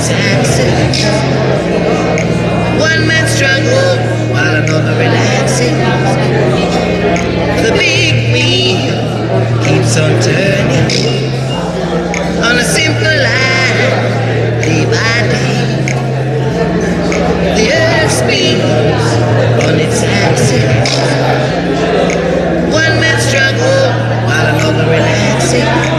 its axis. One man struggles while another relaxes. The big wheel keeps on turning on a simple line, day by day. The earth spins on its axis. One man struggles while another relaxes.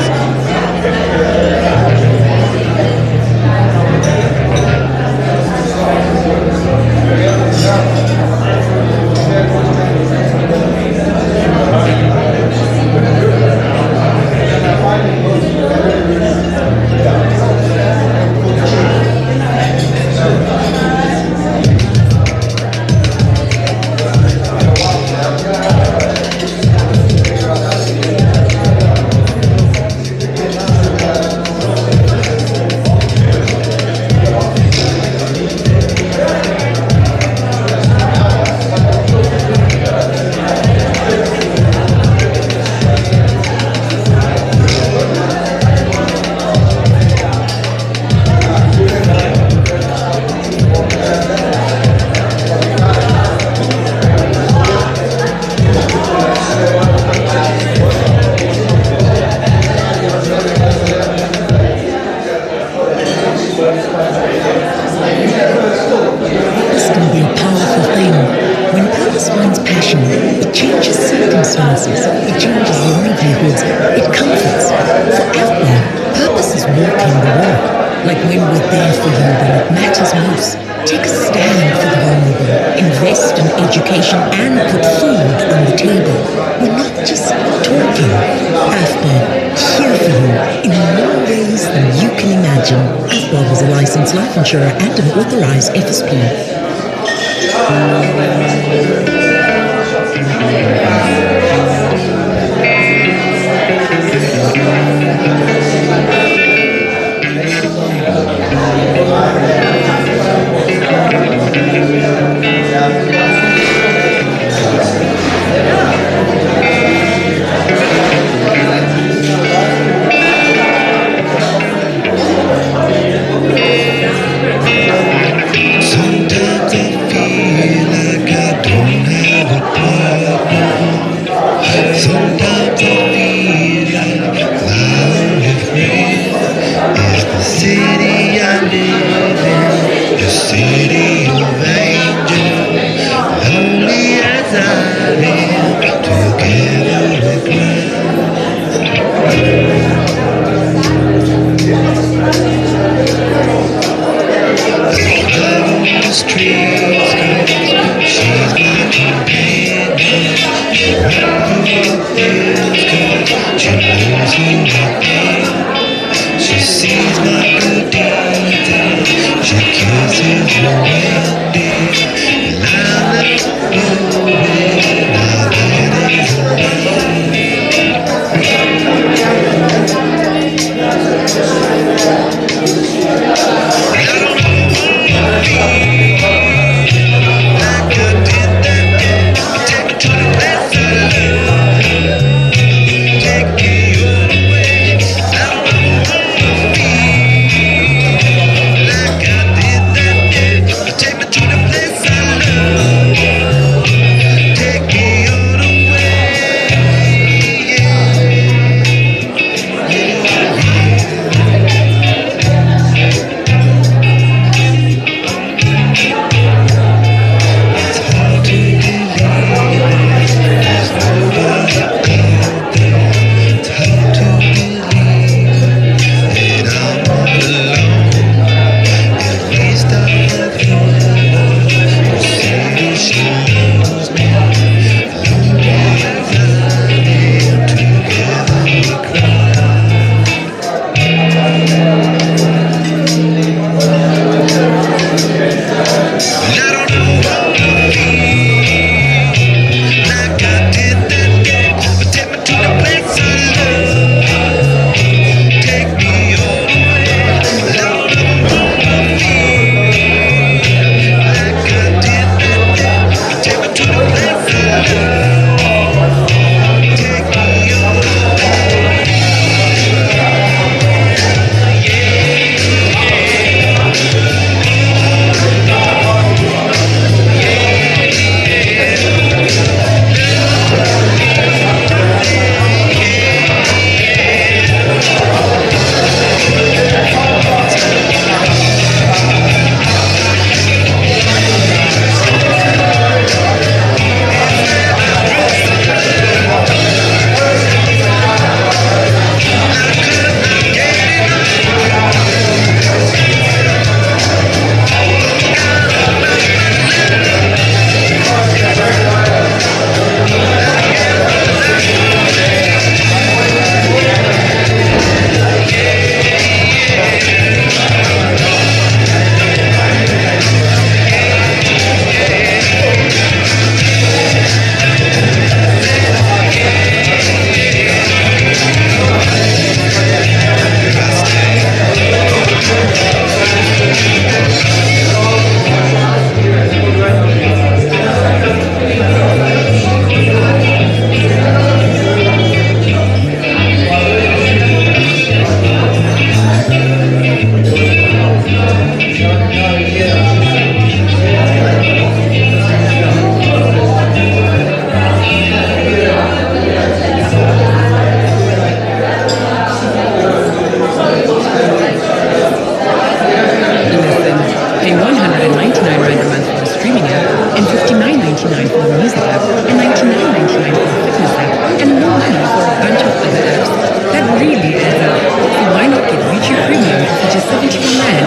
Life insurer and an authorized FSP.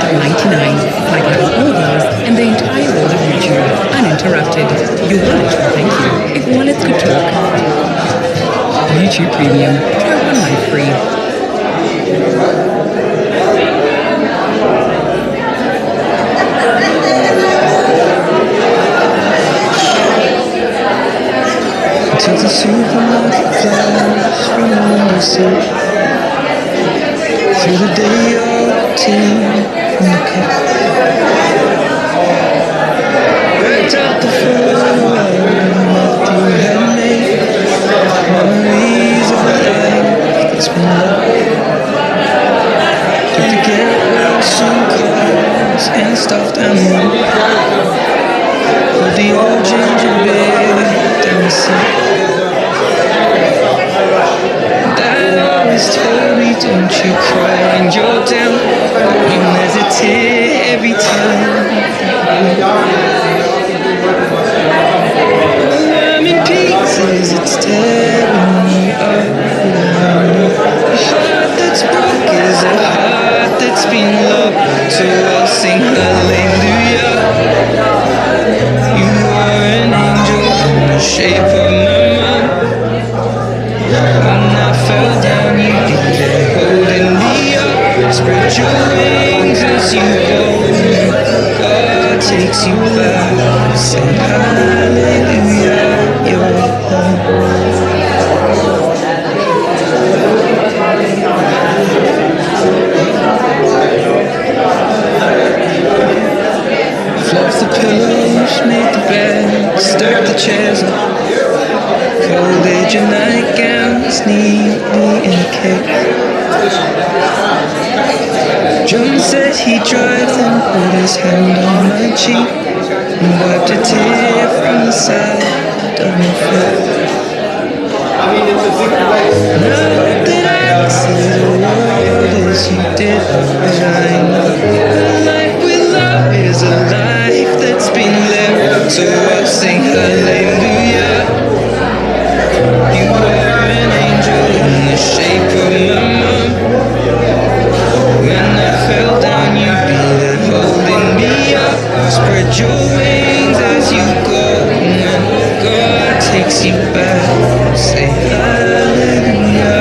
If I could have all those and the entire world of YouTube uninterrupted. Your wallet will thank you. If wallets could talk. YouTube Premium. Try 1 month free. To the supermarket flowers from the windowsill, through the day of tea from the cup, worked out the fool Matthew had made, memories of a life that's been loved. Took the get-well soon cars and stuffed animals, put the old ginger beer down the sink. Told me, don't you cry when you're down, and there's a tear every time. I'm in pieces, it's tearing me up. A heart that's broke is a heart that's been loved, so I'll sing hallelujah. You are an angel in the shape of my mom. When I fell down, you be there holding me up. Spread your wings as you go. God takes you back. Say hallelujah, you're home. Fluff the pillows, made the bed, stacked the chairs up. Folded your nightgowns neatly in a cake. John said he'd drive, then put his hand on my cheek and wiped a tear from the side of my face. Now that I see the world as you did, and I know a life with love is a life that's been lived, so I'll sing hallelujah. You were an angel in the shape of my mom. When I fell down, you'd be there holding me up. Spread your wings as you go. When God takes you back, say hallelujah.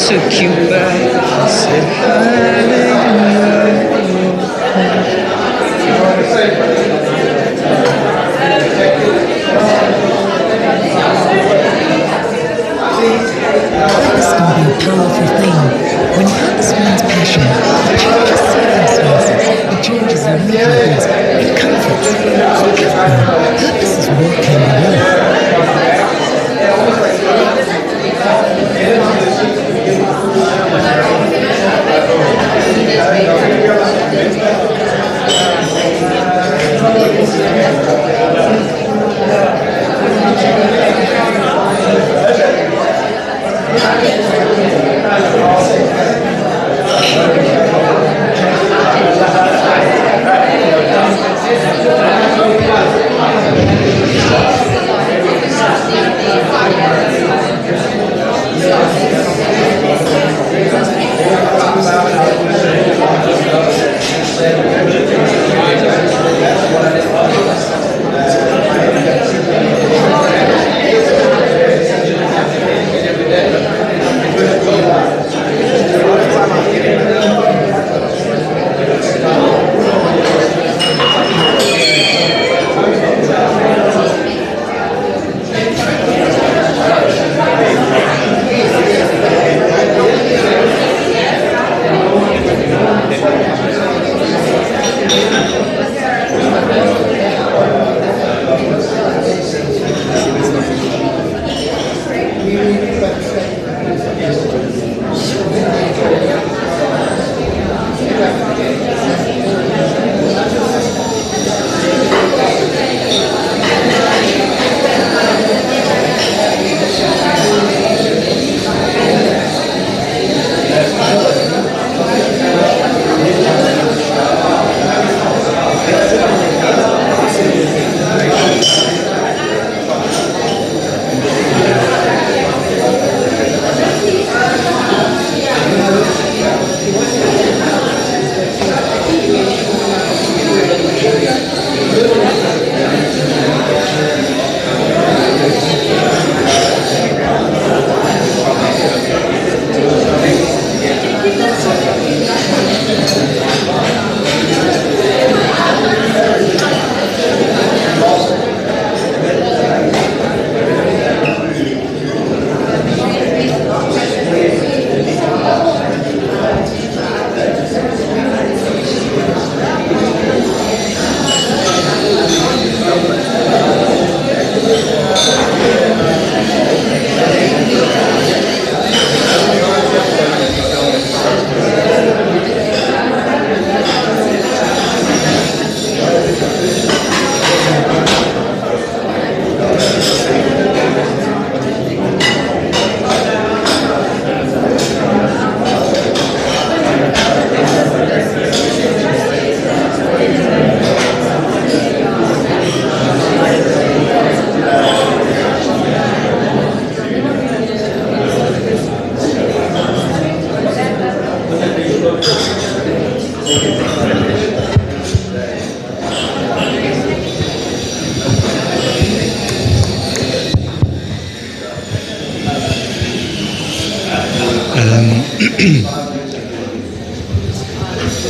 Took you back and said hallelujah. This can be a powerful thing. When you have this man's passion, it changes circumstances, it changes your livelihoods, it comforts, forgives them. Purpose is working the world.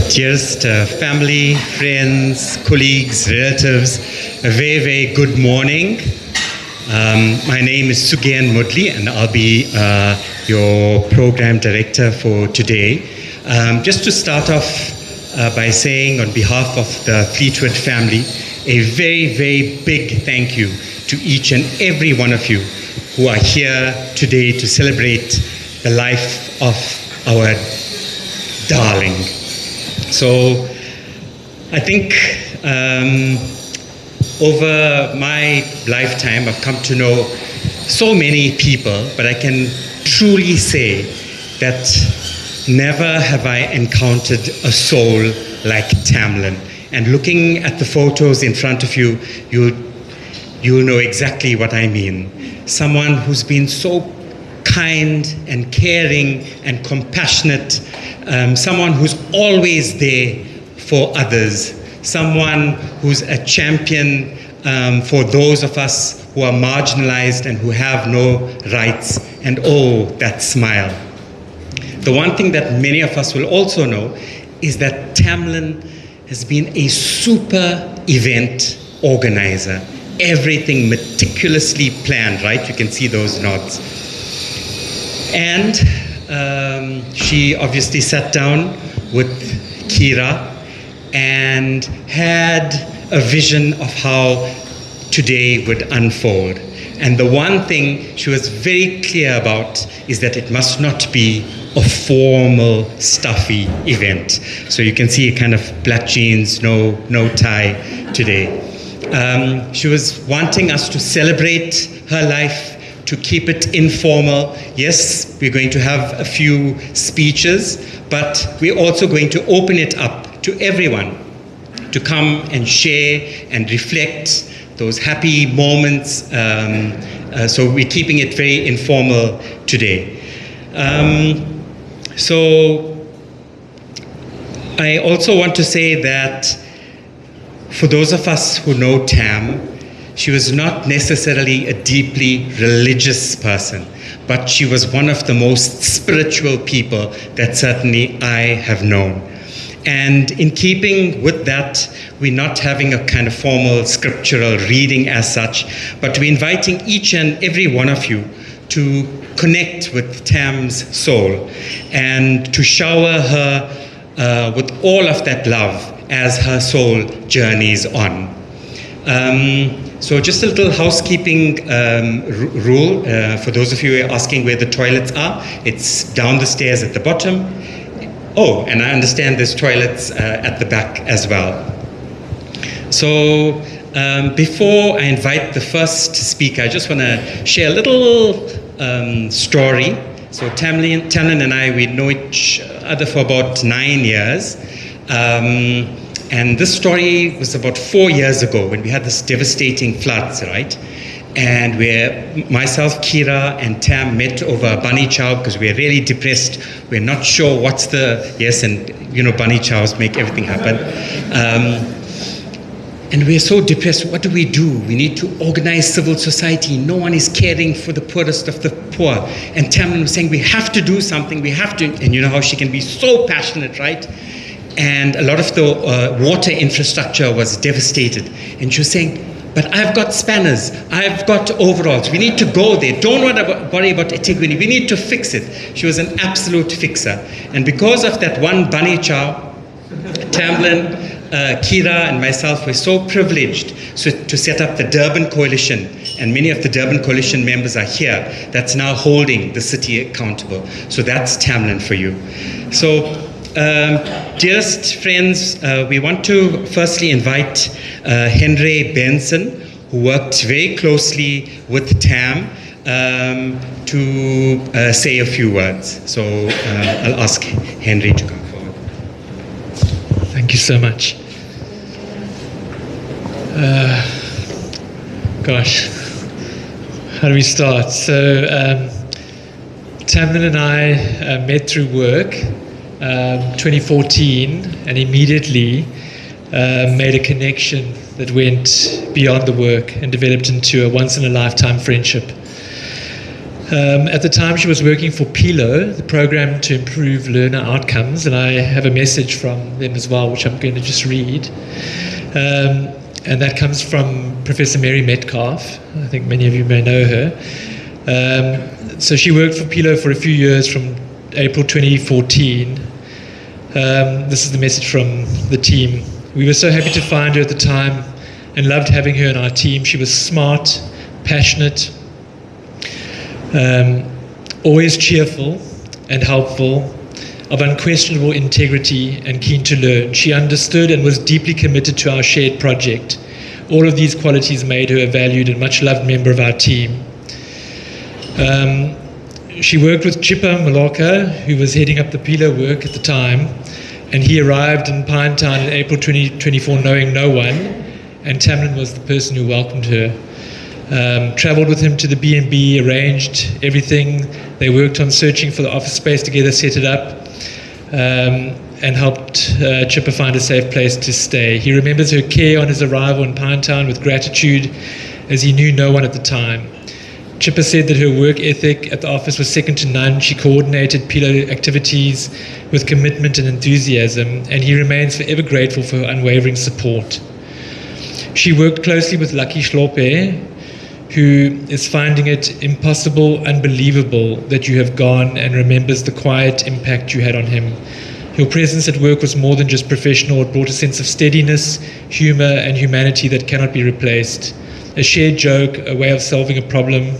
Dearest family, friends, colleagues, relatives, a very, very good morning. My name is Sugian Mudli, and I'll be your program director for today. Just to start off by saying on behalf of the Fleetwood family, a very, very big thank you to each and every one of you who are here today to celebrate the life of our darling. So I think over my lifetime I've come to know so many people, but I can truly say that never have I encountered a soul like Tamlynn. And looking at the photos in front of you, you'll know exactly what I mean. Someone who's been so kind and caring and compassionate, someone who's always there for others, someone who's a champion for those of us who are marginalized and who have no rights, and oh, that smile. The one thing that many of us will also know is that Tamlynn has been a super event organizer. Everything meticulously planned, right? You can see those nods. And she obviously sat down with Kira and had a vision of how today would unfold. And the one thing she was very clear about is that it must not be a formal, stuffy event. So you can see kind of black jeans, no tie today. She was wanting us to celebrate her life, to keep it informal. Yes, we're going to have a few speeches, but we're also going to open it up to everyone to come and share and reflect those happy moments. So we're keeping it very informal today. So I also want to say that for those of us who know Tam, she was not necessarily a deeply religious person, but she was one of the most spiritual people that certainly I have known. And in keeping with that, we're not having a kind of formal scriptural reading as such, but we're inviting each and every one of you to connect with Tam's soul and to shower her with all of that love as her soul journeys on. So just a little housekeeping rule for those of you who are asking where the toilets are. It's down the stairs at the bottom. Oh, and I understand there's toilets at the back as well. So before I invite the first speaker, I just want to share a little story. So Tamlynn and I, we know each other for about 9 years. And this story was about 4 years ago when we had this devastating floods, right? And where myself, Kira, and Tam met over bunny chow because we're really depressed. We're not sure what's the, yes, and you know, bunny chows make everything happen. And we're so depressed. What do? We need to organize civil society. No one is caring for the poorest of the poor. And Tamlynn was saying, we have to do something, we have to. And you know how she can be so passionate, right? And a lot of the water infrastructure was devastated. And she was saying, but I've got spanners, I've got overalls, we need to go there. Don't worry about antiquity, we need to fix it. She was an absolute fixer. And because of that one bunny chow, Tamlynn, Kira and myself were so privileged to set up the Durban Coalition, and many of the Durban Coalition members are here, that's now holding the city accountable. So that's Tamlynn for you. So, dearest friends, we want to firstly invite Henry Benson, who worked very closely with Tam, to say a few words. So I'll ask Henry to come forward. Thank you so much. Gosh, how do we start? So Tamlynn and I met through work 2014, and immediately made a connection that went beyond the work and developed into a once-in-a-lifetime friendship. At the time, she was working for PILO, the Program to Improve Learner Outcomes, and I have a message from them as well, which I'm going to just read. And that comes from Professor Mary Metcalf. I think many of you may know her. So she worked for PILO for a few years from April 2014. This is the message from the team. We were so happy to find her at the time and loved having her on our team. She was smart, passionate, always cheerful and helpful, of unquestionable integrity and keen to learn. She understood and was deeply committed to our shared project. All of these qualities made her a valued and much loved member of our team. She worked with Chippa Maloka, who was heading up the PILO work at the time, and he arrived in Pinetown in April 2024 knowing no one, and Tamlynn was the person who welcomed her. Travelled with him to the B&B, arranged everything. They worked on searching for the office space together, set it up, and helped Chippa find a safe place to stay. He remembers her care on his arrival in Pinetown with gratitude, as he knew no one at the time. Chippa said that her work ethic at the office was second to none. She coordinated PILO activities with commitment and enthusiasm, and he remains forever grateful for her unwavering support. She worked closely with Lucky Shlope, who is finding it impossible, unbelievable that you have gone, and remembers the quiet impact you had on him. Your presence at work was more than just professional. It brought a sense of steadiness, humor, and humanity that cannot be replaced. A shared joke, a way of solving a problem,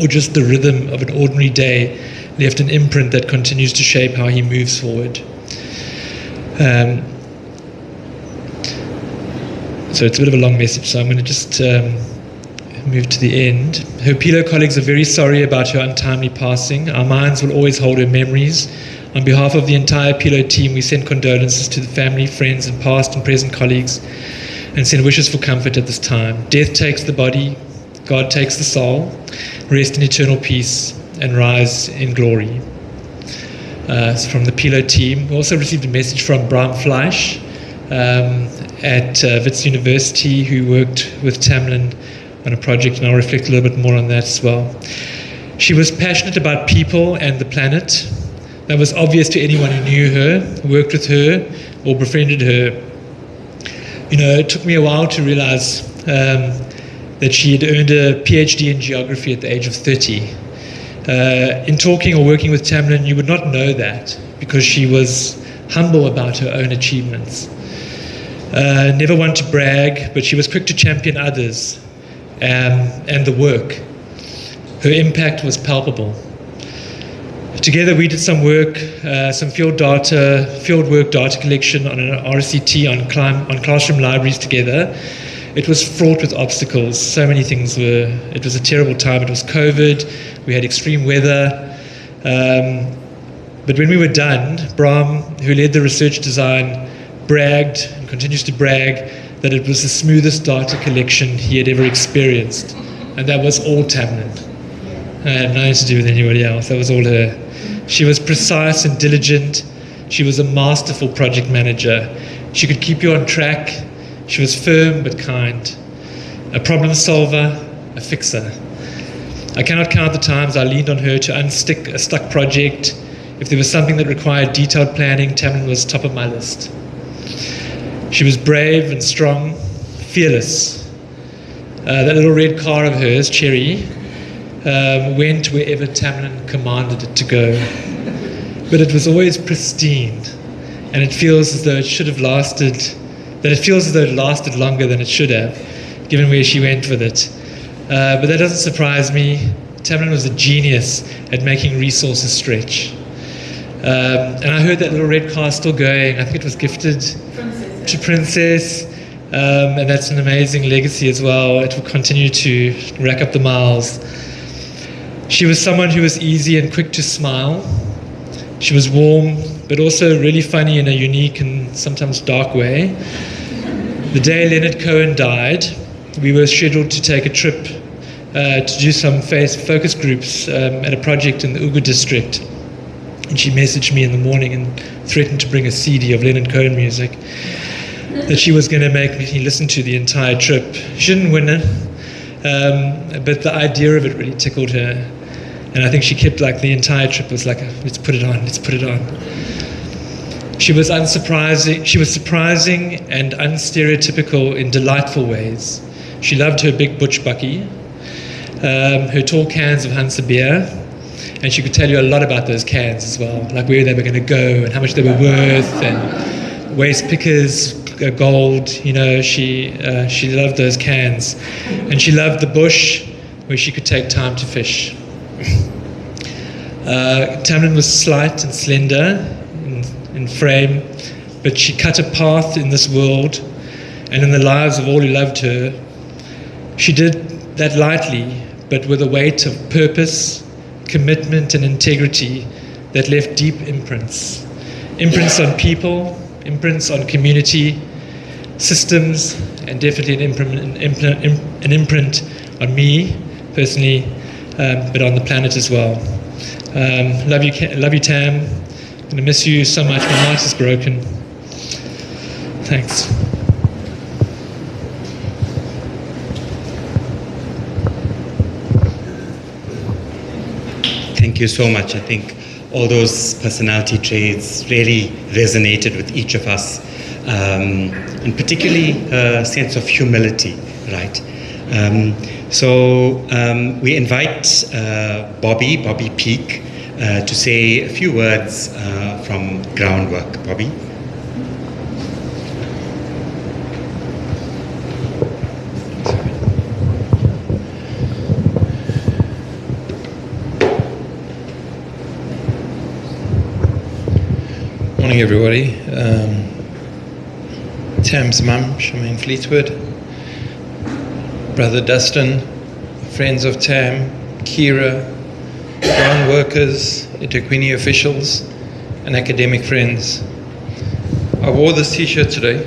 or just the rhythm of an ordinary day left an imprint that continues to shape how he moves forward. So it's a bit of a long message, so I'm going to just move to the end. Her PILO colleagues are very sorry about her untimely passing. Our minds will always hold her memories. On behalf of the entire PILO team, we send condolences to the family, friends, and past and present colleagues, and send wishes for comfort at this time. Death takes the body, God takes the soul. Rest in eternal peace and rise in glory. It's from the PILO team. We also received a message from Bram Fleisch at Wits University, who worked with Tamlynn on a project, and I'll reflect a little bit more on that as well. She was passionate about people and the planet. That was obvious to anyone who knew her, worked with her, or befriended her. You know, it took me a while to realize that she had earned a PhD in geography at the age of 30. In talking or working with Tamlynn, you would not know that, because she was humble about her own achievements. Never one to brag, but she was quick to champion others and the work. Her impact was palpable. Together we did some work, some field work data collection on an RCT on classroom libraries together. It was fraught with obstacles. So many things it was a terrible time. It was COVID, we had extreme weather. But when we were done, Bram, who led the research design, bragged and continues to brag that it was the smoothest data collection he had ever experienced. And that was all Tamlynn. It had nothing to do with anybody else. That was all her. She was precise and diligent. She was a masterful project manager. She could keep you on track. She was firm but kind. A problem solver, a fixer. I cannot count the times I leaned on her to unstick a stuck project. If there was something that required detailed planning, Tamlynn was top of my list. She was brave and strong, fearless. That little red car of hers, Cherry, went wherever Tamlynn commanded it to go. But it was always pristine, and it feels as though it lasted longer than it should have, given where she went with it. But that doesn't surprise me. Tamlynn was a genius at making resources stretch. And I heard that little red car still going. I think it was gifted to Princess, and that's an amazing legacy as well. It will continue to rack up the miles. She was someone who was easy and quick to smile. She was warm, but also really funny in a unique and sometimes dark way. The day Leonard Cohen died, we were scheduled to take a trip to do some focus groups at a project in the Ugu district. And she messaged me in the morning and threatened to bring a CD of Leonard Cohen music that she was going to make me listen to the entire trip. She didn't win it, but the idea of it really tickled her. And I think she kept like the entire trip was like, let's put it on, let's put it on. She was unsurprising. She was surprising and unstereotypical in delightful ways. She loved her big butch bucky, her tall cans of Hansa beer, and she could tell you a lot about those cans as well, like where they were going to go and how much they were worth, and waste pickers, gold. You know, she loved those cans, and she loved the bush where she could take time to fish. Tamlynn was slight and slender in frame, but she cut a path in this world and in the lives of all who loved her. She did that lightly, but with a weight of purpose, commitment, and integrity that left deep imprints. Imprints on people, imprints on community, systems, and definitely an imprint on me personally, but on the planet as well. Love you, Tam. I'm going to miss you so much. My heart is broken. Thanks. Thank you so much. I think all those personality traits really resonated with each of us, and particularly a sense of humility, right? So we invite Bobby Peak, to say a few words from Groundwork. Bobby? Morning, everybody. Tam's mum, Charmaine Fleetwood, brother Dustin, friends of Tam, Kira, ground workers, Itaquini officials, and academic friends. I wore this t-shirt today.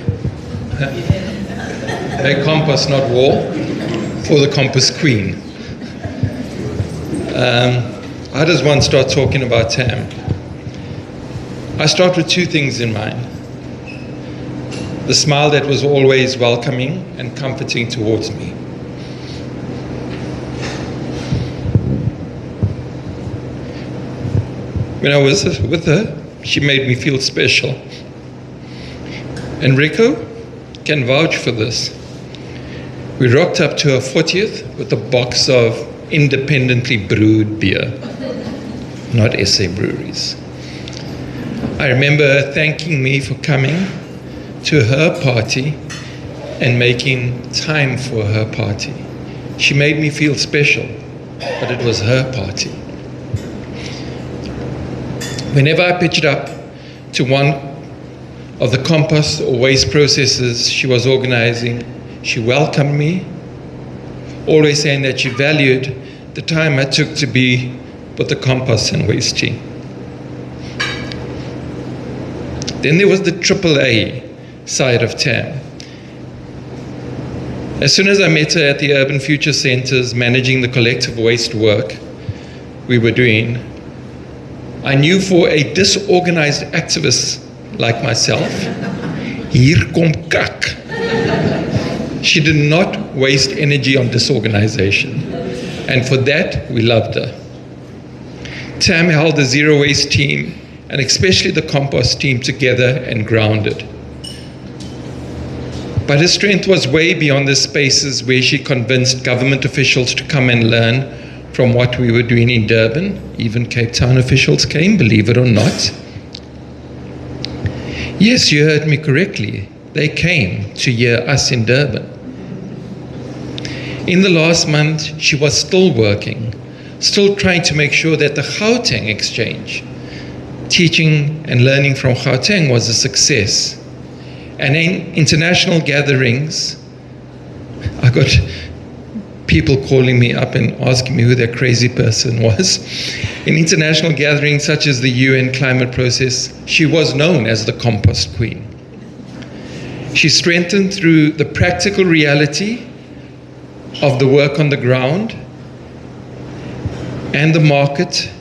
A compass, not war, for the compass queen. How does one start talking about Tam? I start with two things in mind. The smile that was always welcoming and comforting towards me. When I was with her, she made me feel special. And Rico can vouch for this. We rocked up to her 40th with a box of independently brewed beer, not SA breweries. I remember her thanking me for coming to her party and making time for her party. She made me feel special, but it was her party. Whenever I pitched up to one of the compost or waste processes she was organizing, she welcomed me, always saying that she valued the time I took to be with the compost and waste team. Then there was the AAA side of Tam. As soon as I met her at the Urban Future Centers managing the collective waste work we were doing, I knew for a disorganized activist like myself, hier kom kak. She did not waste energy on disorganization, and for that we loved her. Tam held the zero waste team, and especially the compost team, together and grounded. But her strength was way beyond the spaces where she convinced government officials to come and learn from what we were doing in Durban. Even Cape Town officials came, believe it or not. Yes, you heard me correctly. They came to hear us in Durban. In the last month, she was still working, still trying to make sure that the Gauteng exchange, teaching and learning from Gauteng, was a success. And in international gatherings, I got people calling me up and asking me who that crazy person was. In international gatherings such as the UN climate process, she was known as the compost queen. She strengthened through the practical reality of the work on the ground and the market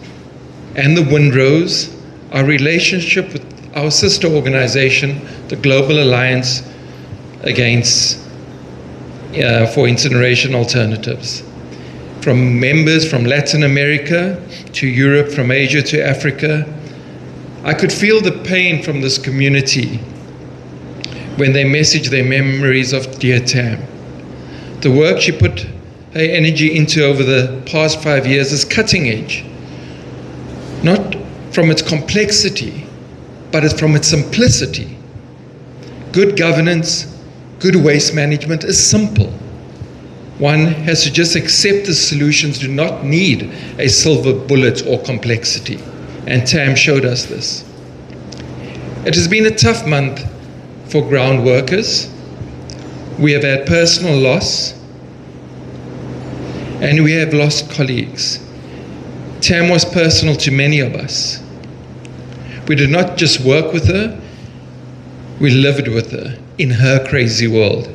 and the windrows, our relationship with our sister organization, the Global Alliance for Incineration Alternatives. from members from Latin America to Europe, from Asia to Africa. I could feel the pain from this community when they messaged their memories of dear Tam. The work she put her energy into over the past 5 years is cutting edge, not from its complexity, but it's from its simplicity. Good governance, good waste management is simple. One has to just accept the solutions do not need a silver bullet or complexity. And Tam showed us this. It has been a tough month for ground workers. We have had personal loss, and we have lost colleagues. Tam was personal to many of us. We did not just work with her, we lived with her in her crazy world.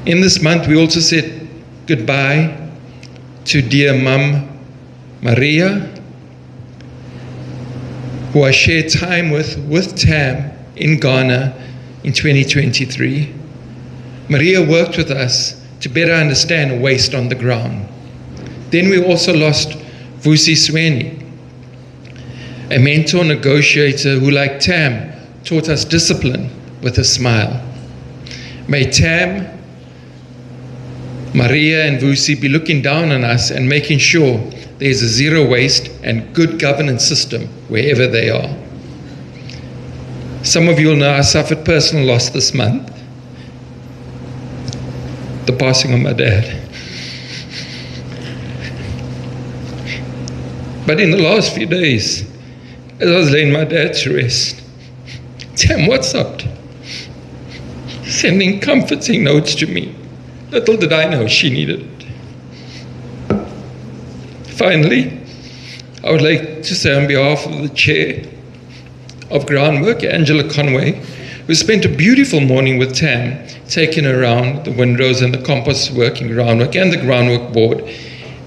In this month, we also said goodbye to dear Mum Maria, who I shared time with Tam in Ghana in 2023. Maria worked with us to better understand waste on the ground. Then we also lost Vusi Sweni, a mentor negotiator who, like Tam, taught us discipline with a smile. May Tam, Maria and Vusi be looking down on us and making sure there's a zero waste and good governance system wherever they are. Some of you will know I suffered personal loss this month. The passing of my dad. But in the last few days, as I was laying my dad to rest, Tam WhatsApped, sending comforting notes to me. Little did I know she needed it. Finally, I would like to say on behalf of the chair of groundwork, Angela Conway, who spent a beautiful morning with Tam, taking around the windrows and the compost work in groundwork and the groundwork board,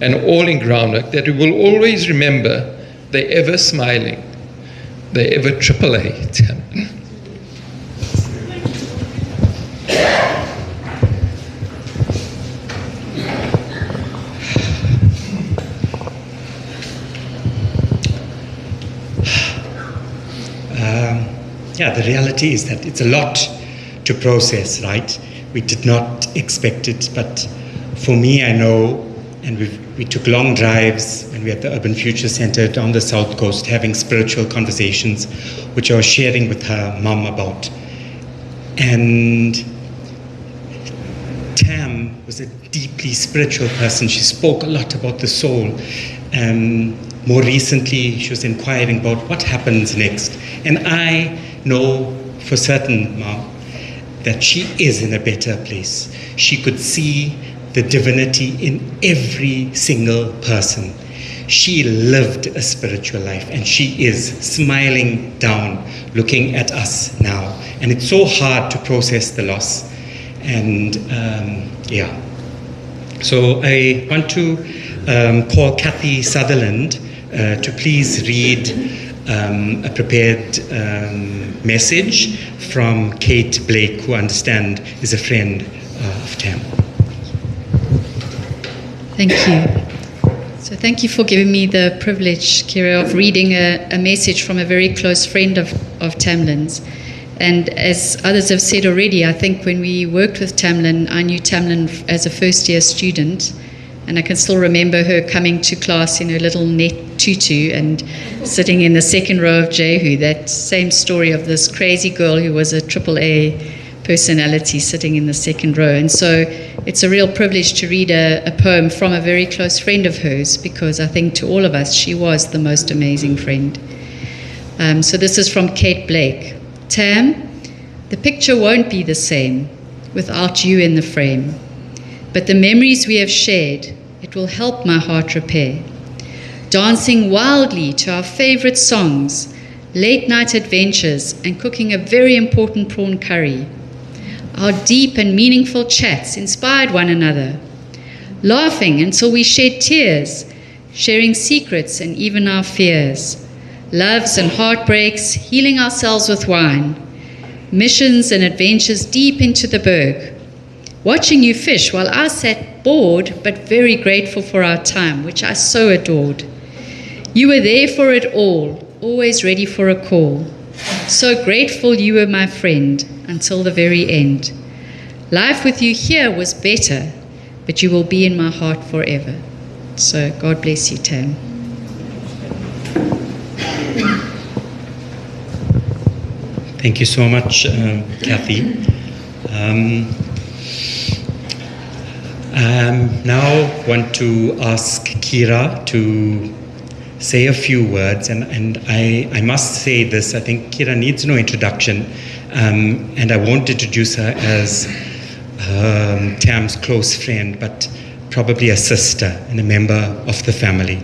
and all in groundwork, that we will always remember the ever smiling, the ever AAA Tam. The reality is that it's a lot to process, right? We did not expect it, but for me, I know, and we took long drives when we were at the Urban Future Center down the South Coast, having spiritual conversations, which I was sharing with her mom about. And Tam was a deeply spiritual person. She spoke a lot about the soul. More recently, she was inquiring about what happens next. And I know for certain, Mom, that she is in a better place. She could see the divinity in every single person. She lived a spiritual life, and she is smiling down, looking at us now. And it's so hard to process the loss. And So I want to call Kathy Sutherland to please read a prepared message from Kate Blake, who I understand is a friend of Tam. Thank you. So thank you for giving me the privilege, Kira, of reading a message from a very close friend of Tamlynn's. And as others have said already, I think when we worked with Tamlynn, I knew Tamlynn as a first-year student. And I can still remember her coming to class in her little net tutu and sitting in the second row of Jehu, that same story of this crazy girl who was a AAA personality sitting in the second row. And so it's a real privilege to read a poem from a very close friend of hers, because I think to all of us, she was the most amazing friend. So this is from Kate Blake. Tam, the picture won't be the same without you in the frame. But the memories we have shared, it will help my heart repair. Dancing wildly to our favorite songs, late night adventures, and cooking a very important prawn curry. Our deep and meaningful chats inspired one another. Laughing until we shed tears, sharing secrets and even our fears. Loves and heartbreaks, healing ourselves with wine. Missions and adventures deep into the berg. Watching you fish while I sat bored but very grateful for our time, which I so adored. You were there for it all, always ready for a call. So grateful you were my friend until the very end. Life with you here was better, but you will be in my heart forever. So God bless you, Tam. Thank you so much, Kathy. I now want to ask Kira to say a few words, and I must say this, I think Kira needs no introduction, and I won't introduce her as Tam's close friend, but probably a sister and a member of the family.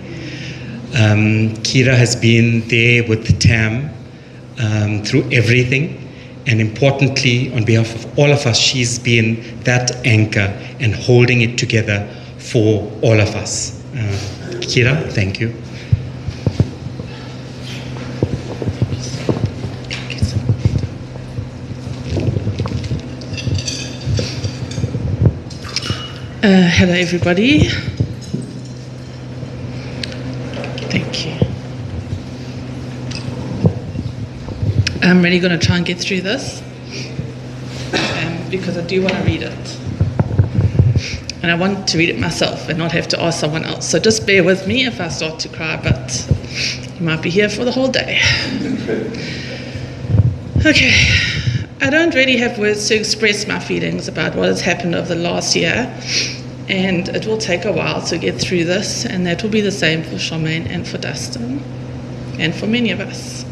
Kira has been there with Tam through everything, and importantly, on behalf of all of us, she's been that anchor and holding it together for all of us. Kira, thank you. Hello, everybody. Thank you. I'm really going to try and get through this because I do want to read it. And I want to read it myself and not have to ask someone else. So just bear with me if I start to cry, but you might be here for the whole day. Okay. I don't really have words to express my feelings about what has happened over the last year, and it will take a while to get through this, and that will be the same for Charmaine and for Dustin, and for many of us.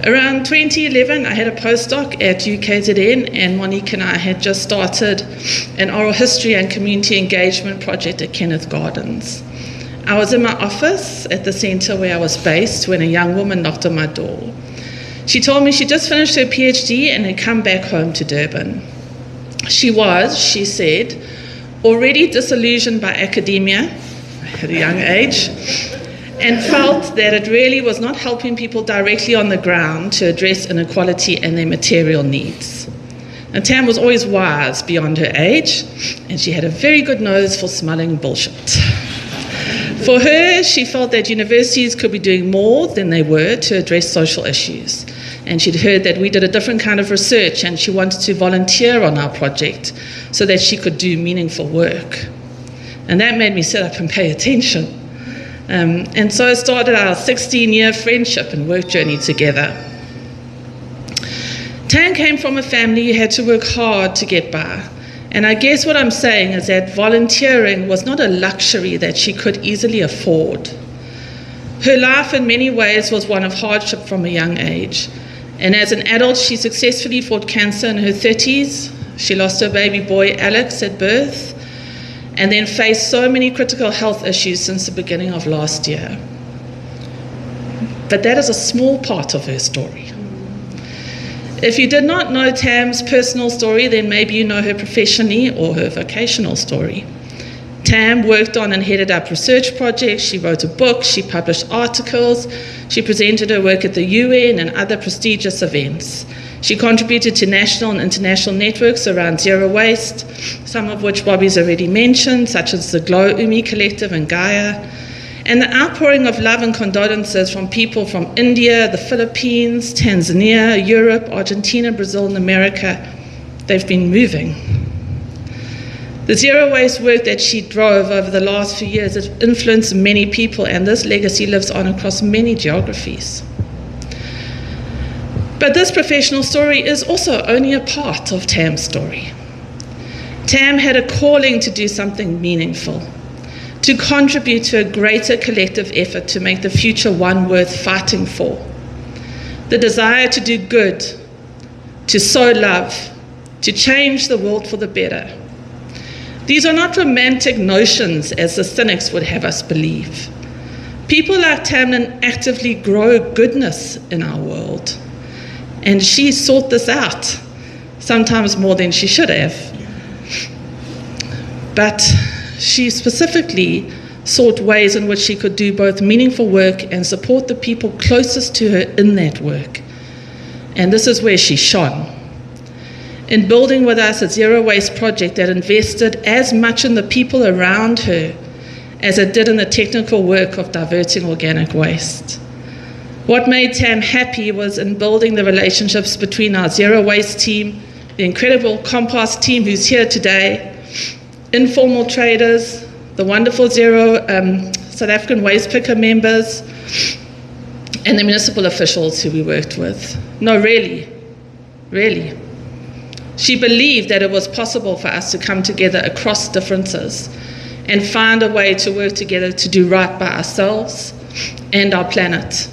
Around 2011, I had a postdoc at UKZN, and Monique and I had just started an oral history and community engagement project at Kenneth Gardens. I was in my office at the centre where I was based when a young woman knocked on my door. She told me she just finished her PhD and had come back home to Durban. She was, she said, already disillusioned by academia at a young age, and felt that it really was not helping people directly on the ground to address inequality and their material needs. And Tam was always wise beyond her age, and she had a very good nose for smelling bullshit. For her, she felt that universities could be doing more than they were to address social issues. And she'd heard that we did a different kind of research, and she wanted to volunteer on our project so that she could do meaningful work. And that made me sit up and pay attention. And so started our 16-year friendship and work journey together. Tam came from a family who had to work hard to get by. And I guess what I'm saying is that volunteering was not a luxury that she could easily afford. Her life in many ways was one of hardship from a young age. And as an adult, she successfully fought cancer in her 30s. She lost her baby boy, Alex, at birth, and then faced so many critical health issues since the beginning of last year. But that is a small part of her story. If you did not know Tam's personal story, then maybe you know her professionally or her vocational story. Tam worked on and headed up research projects, she wrote a book, she published articles, she presented her work at the UN and other prestigious events. She contributed to national and international networks around zero waste, some of which Bobby's already mentioned, such as the Glow Umi Collective and Gaia. And the outpouring of love and condolences from people from India, the Philippines, Tanzania, Europe, Argentina, Brazil, and America, they've been moving. The zero waste work that she drove over the last few years has influenced many people, and this legacy lives on across many geographies. But this professional story is also only a part of Tam's story. Tam had a calling to do something meaningful, to contribute to a greater collective effort to make the future one worth fighting for. The desire to do good, to sow love, to change the world for the better. These are not romantic notions as the cynics would have us believe. People like Tamlynn actively grow goodness in our world. And she sought this out, sometimes more than she should have. But she specifically sought ways in which she could do both meaningful work and support the people closest to her in that work. And this is where she shone. in building with us a zero waste project that invested as much in the people around her as it did in the technical work of diverting organic waste. What made Tam happy was in building the relationships between our zero waste team, the incredible compost team who's here today, informal traders, the wonderful South African waste picker members, and the municipal officials who we worked with. No, really. She believed that it was possible for us to come together across differences and find a way to work together to do right by ourselves and our planet.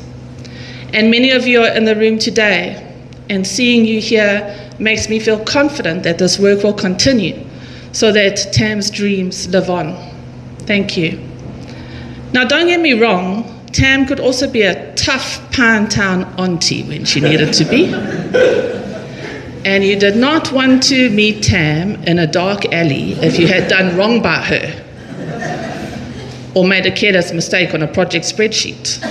And many of you are in the room today, and seeing you here makes me feel confident that this work will continue so that Tam's dreams live on. Thank you. Now, don't get me wrong, Tam could also be a tough Pine Town auntie when she needed to be. And you did not want to meet Tam in a dark alley if you had done wrong by her or made a careless mistake on a project spreadsheet.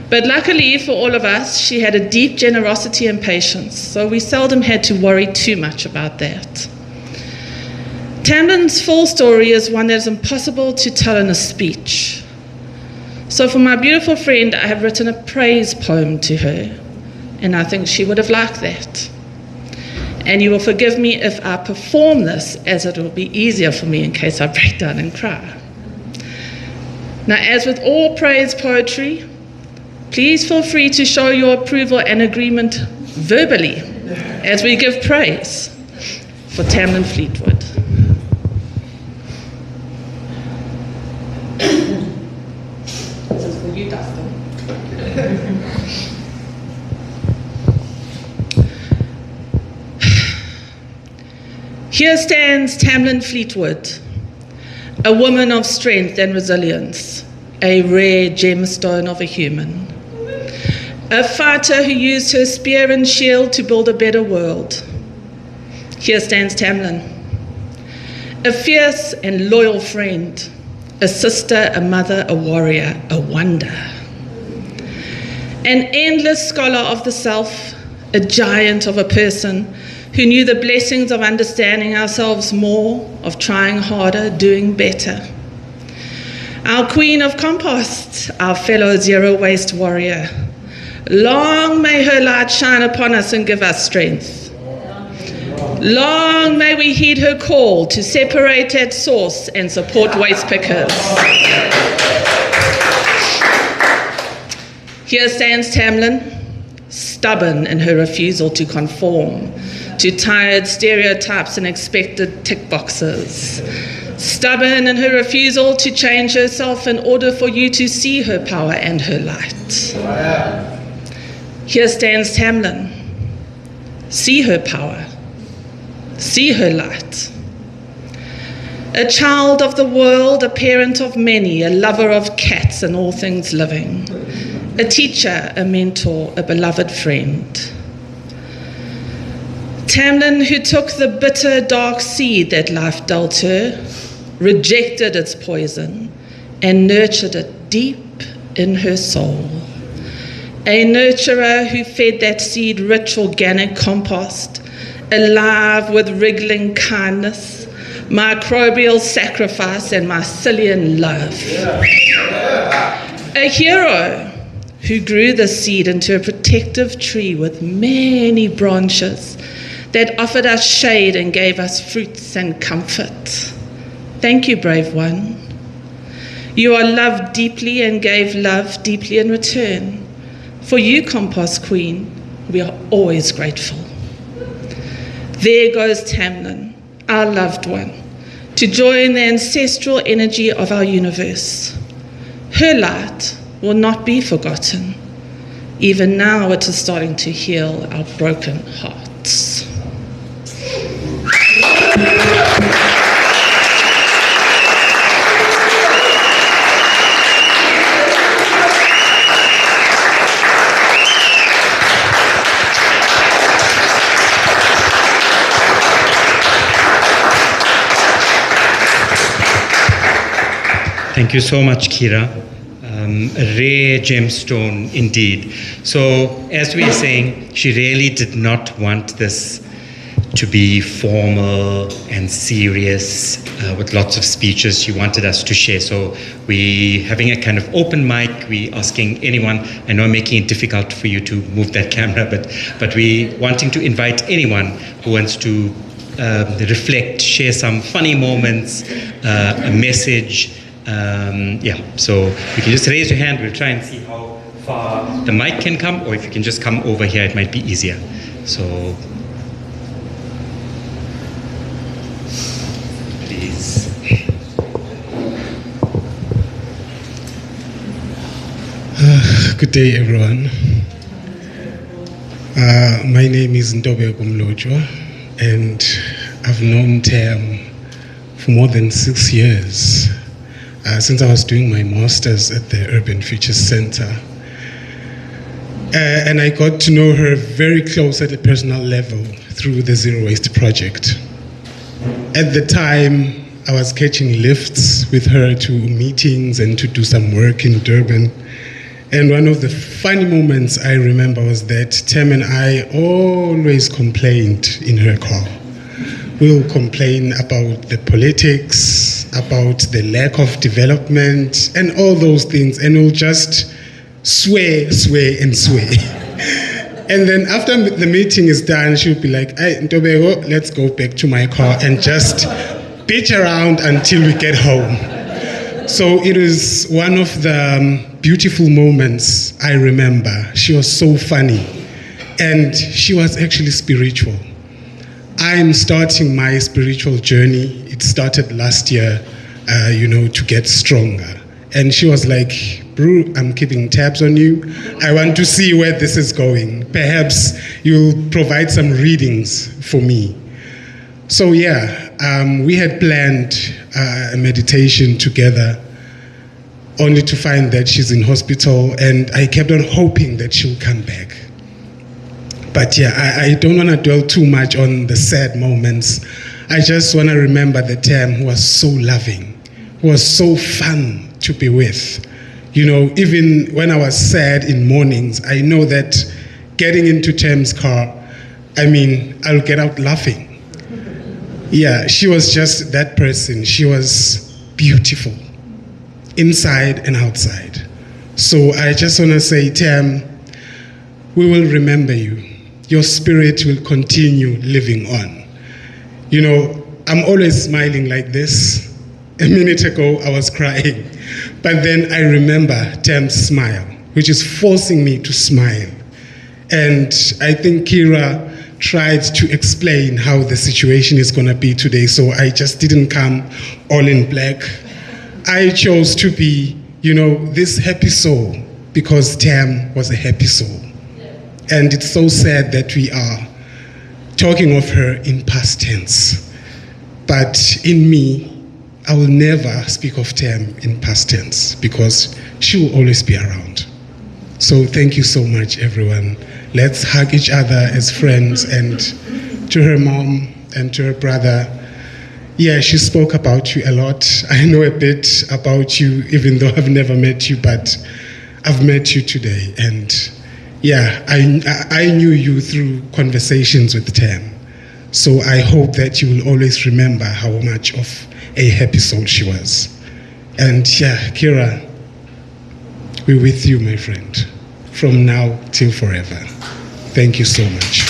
But luckily for all of us, she had a deep generosity and patience, so we seldom had to worry too much about that. Tamlynn's full story is one that is impossible to tell in a speech. So for my beautiful friend, I have written a praise poem to her, and I think she would have liked that. And you will forgive me if I perform this, as it will be easier for me in case I break down and cry. Now, as with all praise poetry, please feel free to show your approval and agreement verbally as we give praise for Tamlynn Fleetwood. This is for you, Dustin. Here stands Tamlynn Fleetwood, a woman of strength and resilience, a rare gemstone of a human, a fighter who used her spear and shield to build a better world. Here stands Tamlynn, a fierce and loyal friend, a sister, a mother, a warrior, a wonder, an endless scholar of the self, a giant of a person who knew the blessings of understanding ourselves more, of trying harder, doing better. Our queen of compost, our fellow zero waste warrior. Long may her light shine upon us and give us strength. Long may we heed her call to separate at source and support waste pickers. Here stands Tamlynn, stubborn in her refusal to conform to tired stereotypes and expected tick boxes. Stubborn in her refusal to change herself in order for you to see her power and her light. Here stands Tamlynn. See her power. See her light. A child of the world, a parent of many, a lover of cats and all things living. A teacher, a mentor, a beloved friend. Tamlynn, who took the bitter, dark seed that life dealt her, rejected its poison, and nurtured it deep in her soul. A nurturer who fed that seed rich organic compost, alive with wriggling kindness, microbial sacrifice, and mycelial love. A hero who grew the seed into a protective tree with many branches that offered us shade and gave us fruits and comfort. Thank you, brave one. You are loved deeply and gave love deeply in return. For you, Compost Queen, we are always grateful. There goes Tamlynn, our loved one, to join the ancestral energy of our universe. Her light will not be forgotten. Even now it is starting to heal our broken hearts. Thank you so much, Kira. A rare gemstone indeed. So, as we are saying, she really did not want this to be formal and serious with lots of speeches she wanted us to share. So we having a kind of open mic. We asking anyone. I know I'm making it difficult for you to move that camera, but we wanting to invite anyone who wants to reflect, share some funny moments, a message. So you can just raise your hand. We'll try and see how far the mic can come, or if you can just come over here, it might be easier. So please. Good day, everyone. My name is Ntobe Kumlojo, and I've known Tam for more than 6 years, since I was doing my master's at the Urban Futures Center. And I got to know her very close at a personal level through the Zero Waste Project. At the time, I was catching lifts with her to meetings and to do some work in Durban. And one of the funny moments I remember was that Tam and I always complained in her car. We'll complain about the politics, about the lack of development, and all those things, and we'll just swear. And then after the meeting is done, she'll be like, "Hey, Ntobeko, let's go back to my car and just bitch around until we get home." So it was one of the beautiful moments I remember. She was so funny, and she was actually spiritual. I'm starting my spiritual journey. It started last year, to get stronger. And she was like, "Bro, I'm keeping tabs on you. I want to see where this is going. Perhaps you'll provide some readings for me." So we had planned a meditation together, only to find that she's in hospital, and I kept on hoping that she'll come back. But I don't want to dwell too much on the sad moments. I just want to remember the Tam who was so loving, who was so fun to be with. Even when I was sad in mornings, I know that getting into Tam's car, I'll get out laughing. Yeah, she was just that person. She was beautiful, inside and outside. So I just want to say, Tam, we will remember you. Your spirit will continue living on. I'm always smiling like this. A minute ago, I was crying. But then I remember Tam's smile, which is forcing me to smile. And I think Kira tried to explain how the situation is going to be today, so I just didn't come all in black. I chose to be, this happy soul because Tam was a happy soul. And it's so sad that we are talking of her in past tense. But in me, I will never speak of Tam in past tense because she will always be around. So thank you so much, everyone. Let's hug each other as friends. And to her mom and to her brother, she spoke about you a lot. I know a bit about you, even though I've never met you, but I've met you today. And I knew you through conversations with Tam. So I hope that you will always remember how much of a happy soul she was. And Kira, we're with you, my friend, from now till forever. Thank you so much.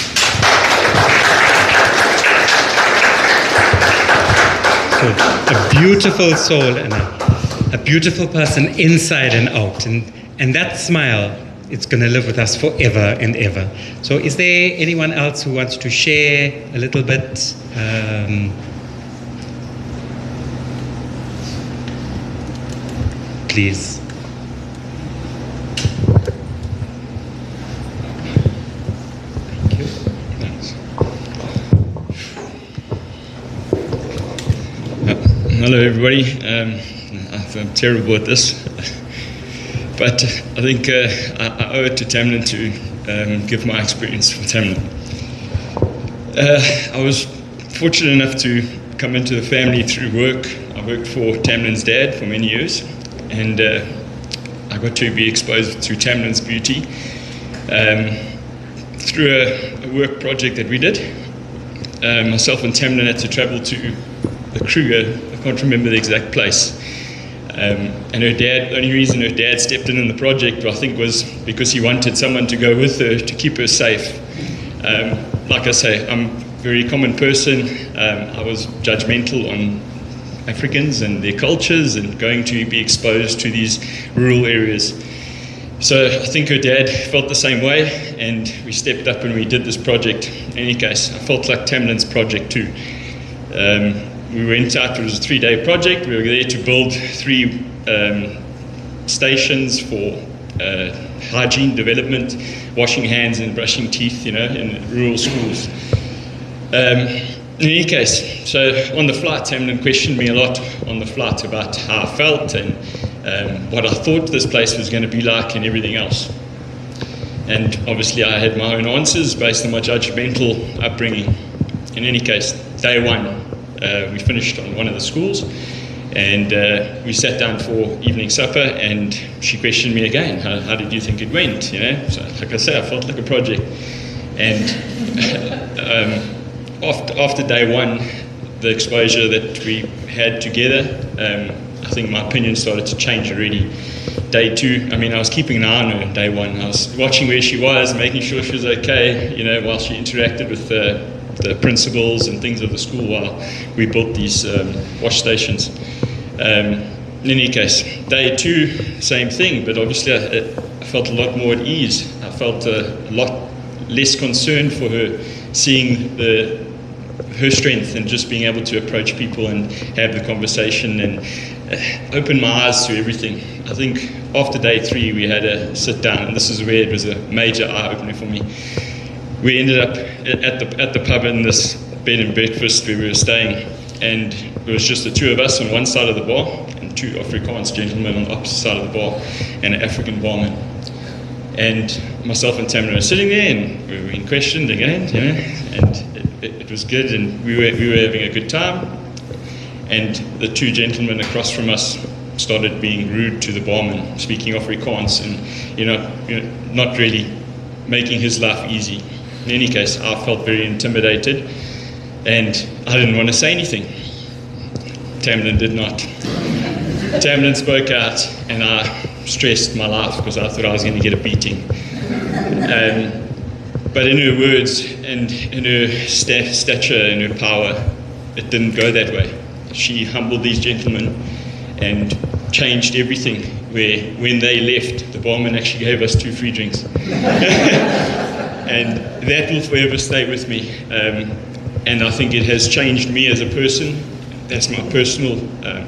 So a beautiful soul and a beautiful person inside and out. And that smile, it's going to live with us forever and ever. So is there anyone else who wants to share a little bit? Please. Thank you. Thanks. Hello, everybody. I'm terrible at this. But I think I owe it to Tamlynn to give my experience from Tamlynn. I was fortunate enough to come into the family through work. I worked for Tamlynn's dad for many years, and I got to be exposed to Tamlynn's beauty through a work project that we did. myself and Tamlynn had to travel to the Kruger. I can't remember the exact place. And her dad, the only reason her dad stepped in the project, I think, was because he wanted someone to go with her to keep her safe. Like I say, I'm a very common person. I was judgmental on Africans and their cultures and going to be exposed to these rural areas. So I think her dad felt the same way, and we stepped up and we did this project. In any case, I felt like Tamlynn's project too. We went out, it was a 3-day project. We were there to build 3 stations for hygiene development, washing hands and brushing teeth, in rural schools. In any case, so on the flight, Tamlynn questioned me a lot on the flight about how I felt and what I thought this place was going to be like and everything else. And obviously I had my own answers based on my judgmental upbringing. In any case, day 1, we finished on one of the schools, and we sat down for evening supper, and she questioned me again, how did you think it went, So like I say, I felt like a project. And after day 1, the exposure that we had together, I think my opinion started to change already. Day 2, I was keeping an eye on her on day 1. I was watching where she was, making sure she was okay, while she interacted with the principals and things of the school while we built these wash stations. In any case, day 2, same thing, but obviously I felt a lot more at ease. I felt a lot less concerned for her, seeing her strength and just being able to approach people and have the conversation and open my eyes to everything. I think after day 3 we had a sit down, and this is where it was a major eye-opener for me. We ended up at the pub in this bed and breakfast where we were staying, and it was just the 2 of us on one side of the bar and 2 Afrikaans gentlemen on the opposite side of the bar and an African barman. And myself and Tamlynn were sitting there, and we were being questioned again, and it was good, and we were having a good time. And the 2 gentlemen across from us started being rude to the barman, speaking Afrikaans, and not really making his life easy. In any case, I felt very intimidated, and I didn't want to say anything. Tamlynn did not. Tamlynn spoke out, and I stressed my life because I thought I was going to get a beating. But in her words and in her stature and her power, it didn't go that way. She humbled these gentlemen and changed everything, where when they left, the barman actually gave us 2 free drinks. And that will forever stay with me. And I think it has changed me as a person. That's my personal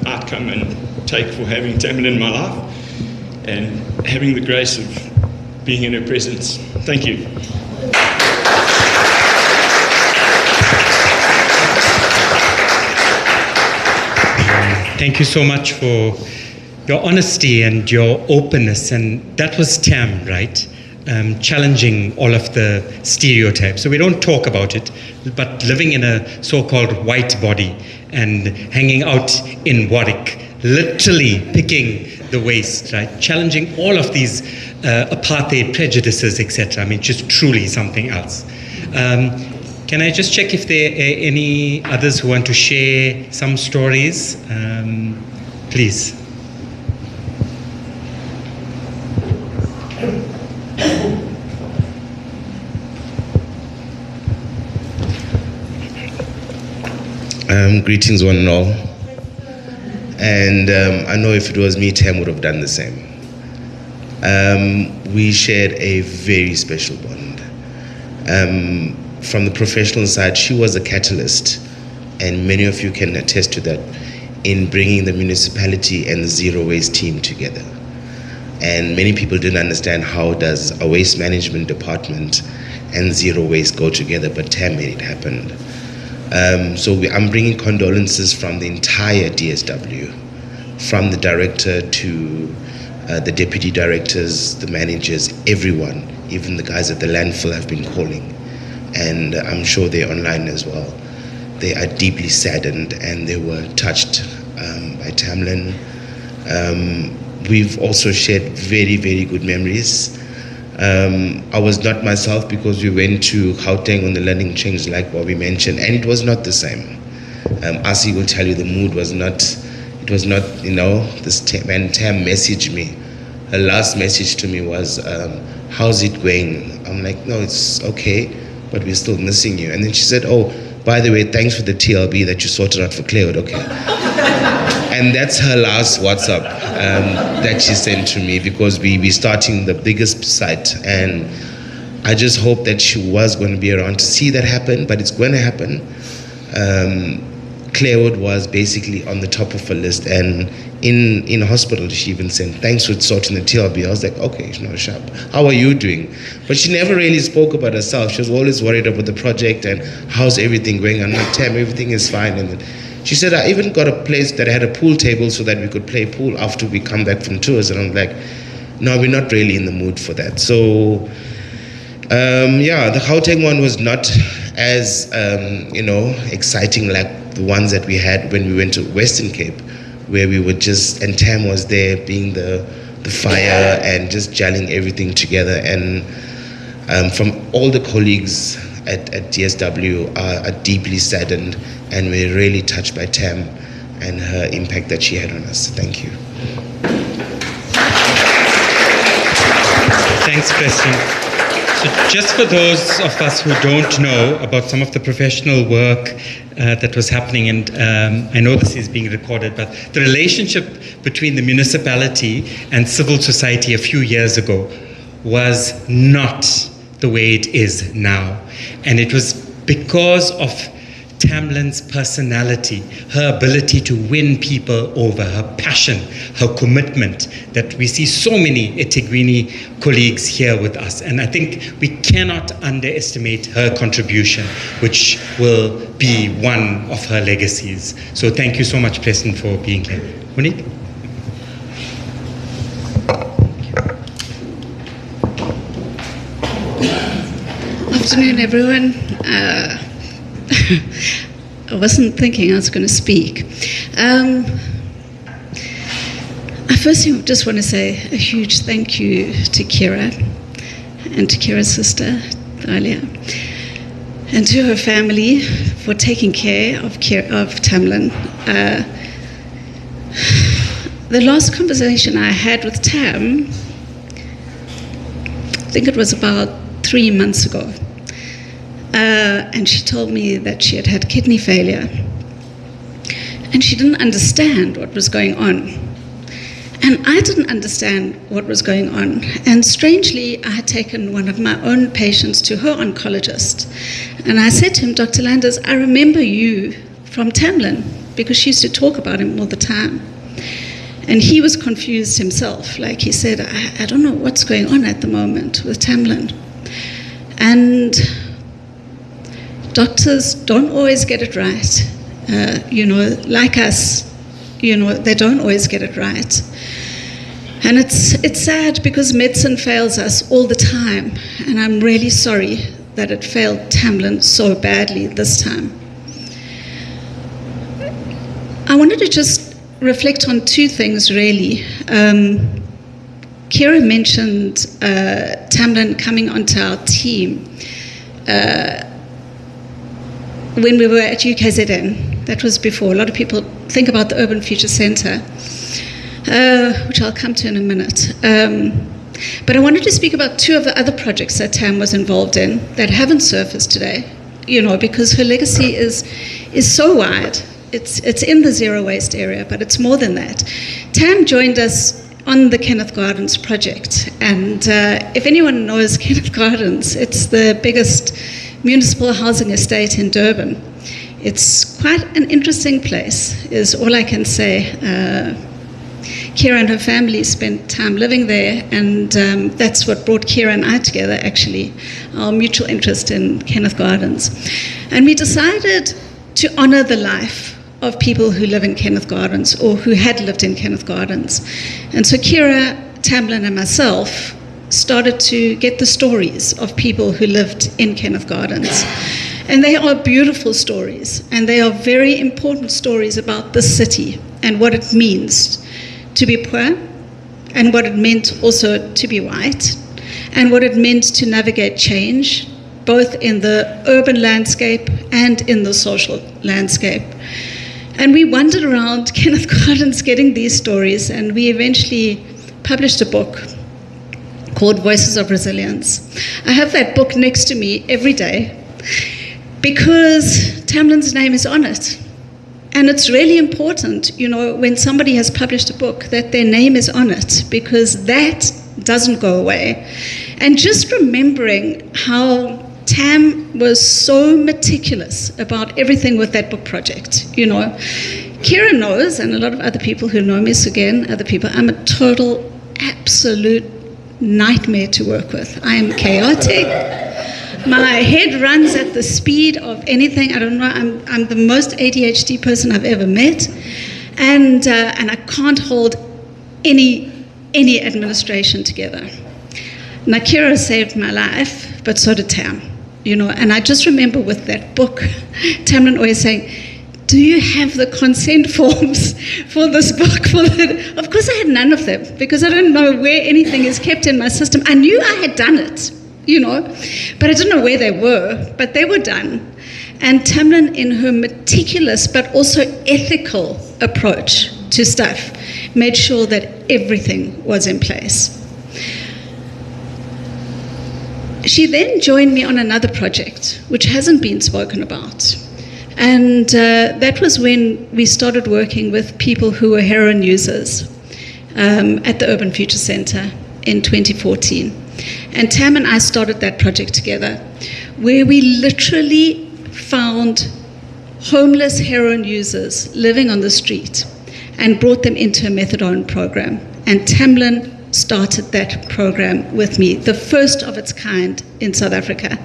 outcome and take for having Tamlynn in my life and having the grace of being in her presence. Thank you. Thank you so much for your honesty and your openness. And that was Tam, right? Challenging all of the stereotypes. So we don't talk about it, but living in a so-called white body and hanging out in Warwick, literally picking the waste, right? Challenging all of these apartheid prejudices, etc. Just truly something else. Can I just check if there are any others who want to share some stories? Please. Greetings one and all. And I know if it was me, Tam would have done the same. We shared a very special bond. From the professional side, she was a catalyst, and many of you can attest to that, in bringing the municipality and the zero waste team together. And many people didn't understand how does a waste management department and zero waste go together, but Tam made it happen. I'm bringing condolences from the entire DSW, from the director to the deputy directors, the managers, everyone, even the guys at the landfill have been calling. And I'm sure they're online as well. They are deeply saddened and they were touched by Tamlynn. We've also shared very, very good memories. I was not myself because we went to Gauteng on the learning change, like Bobby mentioned, and it was not the same. Asi will tell you the mood was not, it was not, this Tam messaged me. Her last message to me was, how's it going? I'm like, no, it's okay, but we're still missing you. And then she said, oh, by the way, thanks for the TLB that you sorted out for Fleetwood, okay. And that's her last WhatsApp that she sent to me, because we're starting the biggest site, and I just hope that she was going to be around to see that happen, but it's going to happen. Fleetwood was basically on the top of her list, and in hospital she even said, thanks for sorting the TLB. I was like, okay, she's not sharp. How are you doing? But she never really spoke about herself. She was always worried about the project and how's everything going. I'm like, Tam, everything is fine. And she said, I even got a place that had a pool table so that we could play pool after we come back from tours. And I'm like, no, we're not really in the mood for that. So, the Gauteng one was not as, exciting like the ones that we had when we went to Western Cape, where we were just, and Tam was there being the fire and just gelling everything together. And from all the colleagues at DSW are deeply saddened, and we're really touched by Tam and her impact that she had on us. Thank you. Thanks, Preston. So just for those of us who don't know about some of the professional work that was happening, and I know this is being recorded, but the relationship between the municipality and civil society a few years ago was not the way it is now. And it was because of Tamlynn's personality, her ability to win people over, her passion, her commitment, that we see so many eThekwini colleagues here with us. And I think we cannot underestimate her contribution, which will be one of her legacies. So thank you so much, Preston, for being here. Monique? Afternoon, everyone. I wasn't thinking I was going to speak. I firstly just want to say a huge thank you to Kira and to Kira's sister, Dahlia, and to her family for taking care of Tamlynn. The last conversation I had with Tam, I think it was about 3 months ago. And she told me that she had had kidney failure, and she didn't understand what was going on. And I didn't understand what was going on. And strangely, I had taken one of my own patients to her oncologist. And I said to him, Dr. Landers, I remember you from Tamlynn, because she used to talk about him all the time. And he was confused himself. Like he said, I don't know what's going on at the moment with Tamlynn. And doctors don't always get it right. Like us, they don't always get it right. And it's sad because medicine fails us all the time. And I'm really sorry that it failed Tamlynn so badly this time. I wanted to just reflect on two things, really. Kira mentioned Tamlynn coming onto our team when we were at UKZN. That was before. A lot of people think about the Urban Future Centre, which I'll come to in a minute. But I wanted to speak about two of the other projects that Tam was involved in that haven't surfaced today, because her legacy is so wide. It's in the zero waste area, but it's more than that. Tam joined us on the Kenneth Gardens project, and if anyone knows Kenneth Gardens, it's the biggest municipal housing estate in Durban. It's quite an interesting place, is all I can say. Kira and her family spent time living there, and that's what brought Kira and I together, actually, our mutual interest in Kenneth Gardens. And we decided to honor the life of people who live in Kenneth Gardens, or who had lived in Kenneth Gardens. And so Kira, Tamlynn, and myself started to get the stories of people who lived in Kenneth Gardens. And they are beautiful stories, and they are very important stories about this city and what it means to be poor, and what it meant also to be white, and what it meant to navigate change, both in the urban landscape and in the social landscape. And we wandered around Kenneth Gardens getting these stories, and we eventually published a book called Voices of Resilience. I have that book next to me every day because Tamlynn's name is on it. And it's really important, when somebody has published a book, that their name is on it, because that doesn't go away. And just remembering how Tam was so meticulous about everything with that book project, Kira knows, and a lot of other people who know me, so again, other people, I'm a total, absolute nightmare to work with. I am chaotic. My head runs at the speed of anything. I don't know. I'm the most ADHD person I've ever met, and I can't hold any administration together. Now, Kira saved my life, but so did Tam. And I just remember with that book, Tamlynn always saying, "Do you have the consent forms for this book?" Of course, I had none of them because I don't know where anything is kept in my system. I knew I had done it. But I didn't know where they were, but they were done. And Tamlynn, in her meticulous but also ethical approach to stuff, made sure that everything was in place. She then joined me on another project, which hasn't been spoken about. And that was when we started working with people who were heroin users at the Urban Future Centre in 2014. And Tam and I started that project together, where we literally found homeless heroin users living on the street and brought them into a methadone program. And Tamlynn started that program with me, the first of its kind in South Africa.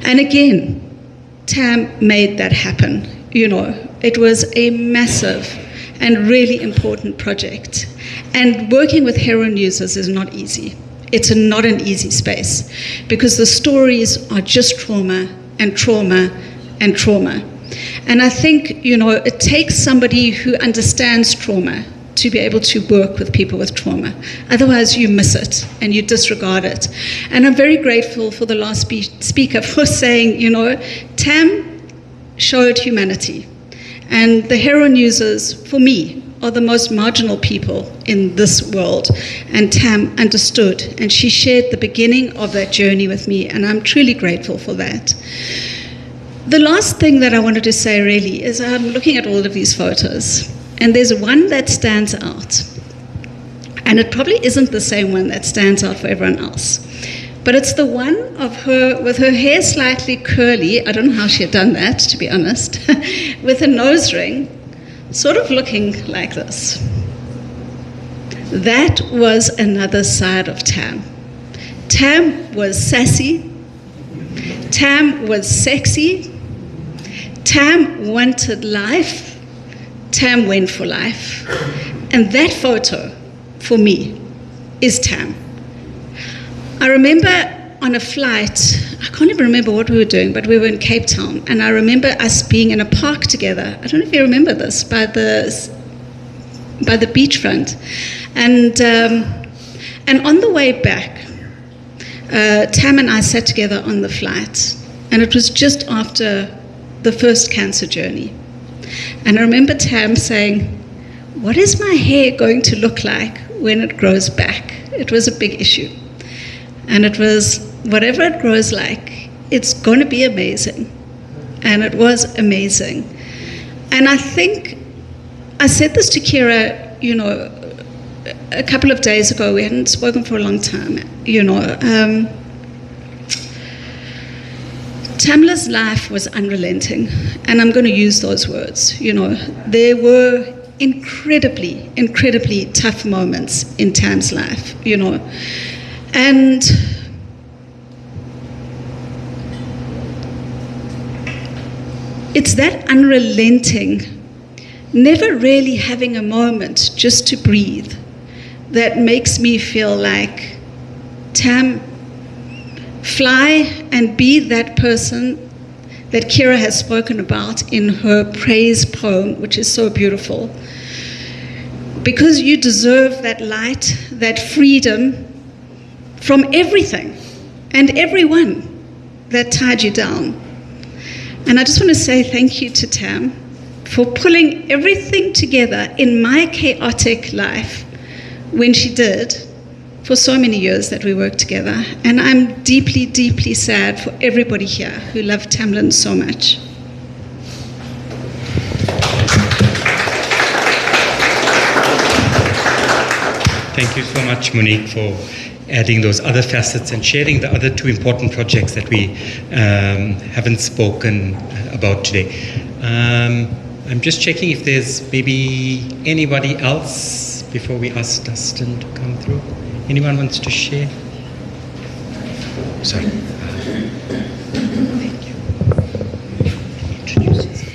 And again, Tam made that happen. It was a massive and really important project. And working with heroin users is not easy. It's not an easy space because the stories are just trauma and trauma and trauma. And I think, it takes somebody who understands trauma to be able to work with people with trauma. Otherwise, you miss it and you disregard it. And I'm very grateful for the last speaker for saying, Tam showed humanity. And the heroin users, for me, are the most marginal people in this world. And Tam understood, and she shared the beginning of that journey with me, and I'm truly grateful for that. The last thing that I wanted to say really is I'm looking at all of these photos, and there's one that stands out. And it probably isn't the same one that stands out for everyone else. But it's the one of her with her hair slightly curly, I don't know how she had done that, to be honest, with a nose ring, sort of looking like this. That was another side of Tam. Tam was sassy. Tam was sexy. Tam wanted life. Tam went for life. And that photo, for me, is Tam. I remember on a flight, I can't even remember what we were doing, but we were in Cape Town, and I remember us being in a park together. I don't know if you remember this, by the beachfront, and on the way back, Tam and I sat together on the flight, and it was just after the first cancer journey, and I remember Tam saying, "What is my hair going to look like when it grows back?" It was a big issue. And it was, whatever it grows like, it's going to be amazing. And it was amazing. And I think, I said this to Kira, a couple of days ago. We hadn't spoken for a long time, Tamla's life was unrelenting. And I'm going to use those words. There were incredibly, incredibly tough moments in Tam's life, And it's that unrelenting, never really having a moment just to breathe, that makes me feel like, Tam, fly and be that person that Kira has spoken about in her praise poem, which is so beautiful. Because you deserve that light, that freedom, from everything and everyone that tied you down. And I just want to say thank you to Tam for pulling everything together in my chaotic life when she did for so many years that we worked together. And I'm deeply, deeply sad for everybody here who loved Tamlynn so much. Thank you so much, Monique, for adding those other facets and sharing the other two important projects that we haven't spoken about today. I'm just checking if there's maybe anybody else before we ask Dustin to come through. Anyone wants to share? Sorry. Thank you. Introduce yourself.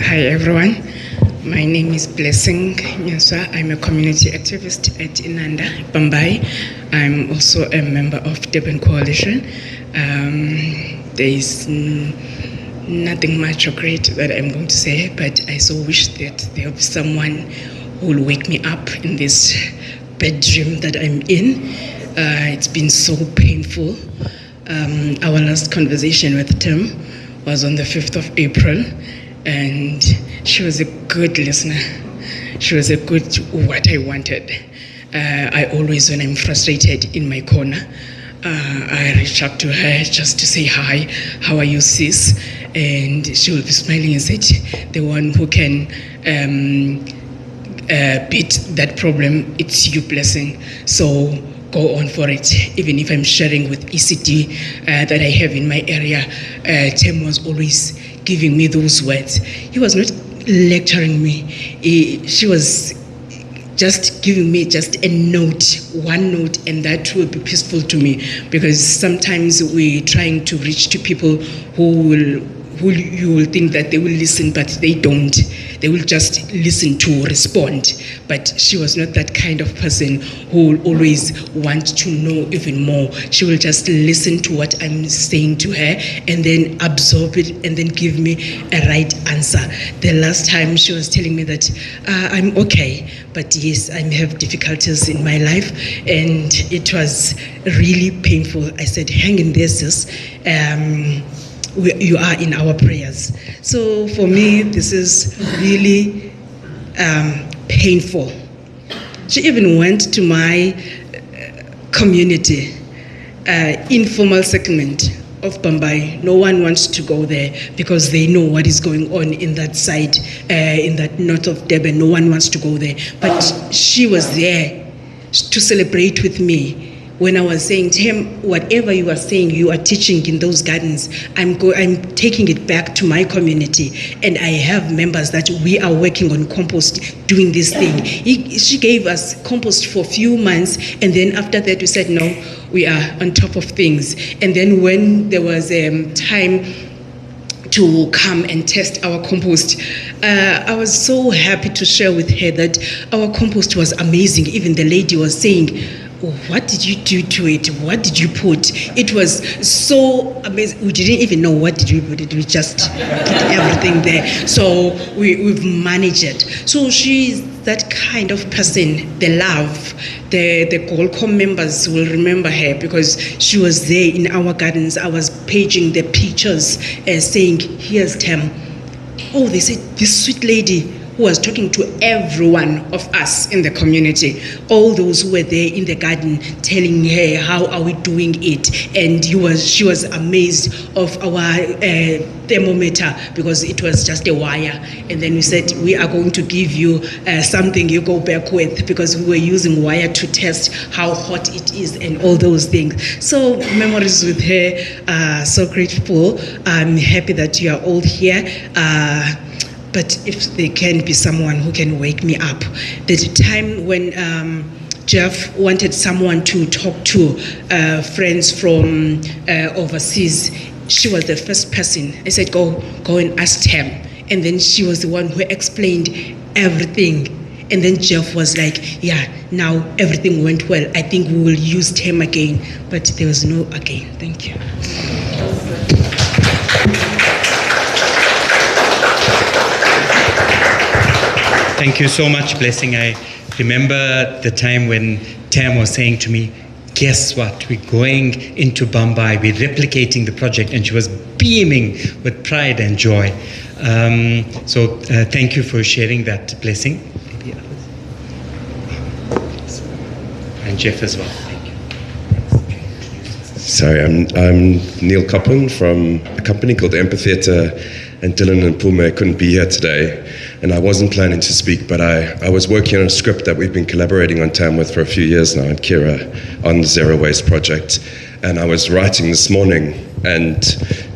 Hi, everyone. My name is Blessing Nyaswa. I'm a community activist at Inanda, Bambai. I'm also a member of Durban Coalition. There is nothing much or great that I'm going to say, but I so wish that there will be someone who will wake me up in this bad dream that I'm in. It's been so painful. Our last conversation with Tim was on the 5th of April, and she was a good listener. She was a good what I wanted. I always, when I'm frustrated in my corner, I reach out to her just to say hi, how are you, sis? And she will be smiling and say, the one who can beat that problem, it's you, Blessing. So go on for it. Even if I'm sharing with ECD that I have in my area, Tim was always giving me those words. He was not lecturing me. She was just giving me just a note, one note, and that will be peaceful to me, because sometimes we're trying to reach to people who you will think that they will listen, but they don't. They will just listen to respond. But she was not that kind of person who will always want to know even more. She will just listen to what I'm saying to her and then absorb it and then give me a right answer. The last time she was telling me that I'm okay, but yes, I have difficulties in my life, and it was really painful. I said, hang in there, sis. You are in our prayers. So for me, this is really painful. She even went to my community, informal segment of Bambai. No one wants to go there because they know what is going on in that side, in that north of Durban. No one wants to go there. But she was there to celebrate with me. When I was saying to him, whatever you are saying, you are teaching in those gardens, I'm taking it back to my community, and I have members that we are working on compost, doing this thing. She gave us compost for a few months, and then after that we said, no, we are on top of things. And then when there was time to come and test our compost, I was so happy to share with her that our compost was amazing. Even the lady was saying, what did you do to it? What did you put? It was so amazing. We didn't even know what did we put. We just put everything there. So we've managed it. So she's that kind of person. The love, the Goldcom members will remember her because she was there in our gardens. I was paging the pictures, saying, here's Tam. Oh, they said, this sweet lady who was talking to every one of us in the community, all those who were there in the garden, telling her how are we doing it, and she was amazed of our thermometer because it was just a wire, and then we said we are going to give you something you go back with, because we were using wire to test how hot it is and all those things. So memories with her, so grateful. I'm happy that you are all here. But if there can be someone who can wake me up. There's a time when Jeff wanted someone to talk to, friends from overseas. She was the first person. I said, go and ask Tam. And then she was the one who explained everything. And then Jeff was like, yeah, now everything went well. I think we will use Tam again. But there was no again. Thank you. Thank you so much, Blessing. I remember the time when Tam was saying to me, guess what, we're going into Bombay, we're replicating the project, and she was beaming with pride and joy. So thank you for sharing that blessing. Maybe others. And Jeff as well. Thank you. Sorry, I'm Neil Coppin from a company called Amphitheatre, and Dylan and Pume couldn't be here today, and I wasn't planning to speak, but I was working on a script that we've been collaborating on Tam with for a few years now, and Kira, on the Zero Waste project, and I was writing this morning, and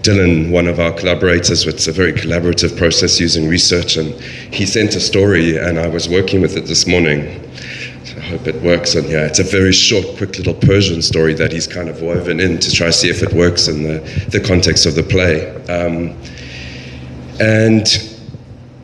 Dylan, one of our collaborators, it's a very collaborative process using research, and he sent a story, and I was working with it this morning. I hope it works on here. It's a very short, quick little Persian story that he's kind of woven in to try to see if it works in the context of the play. And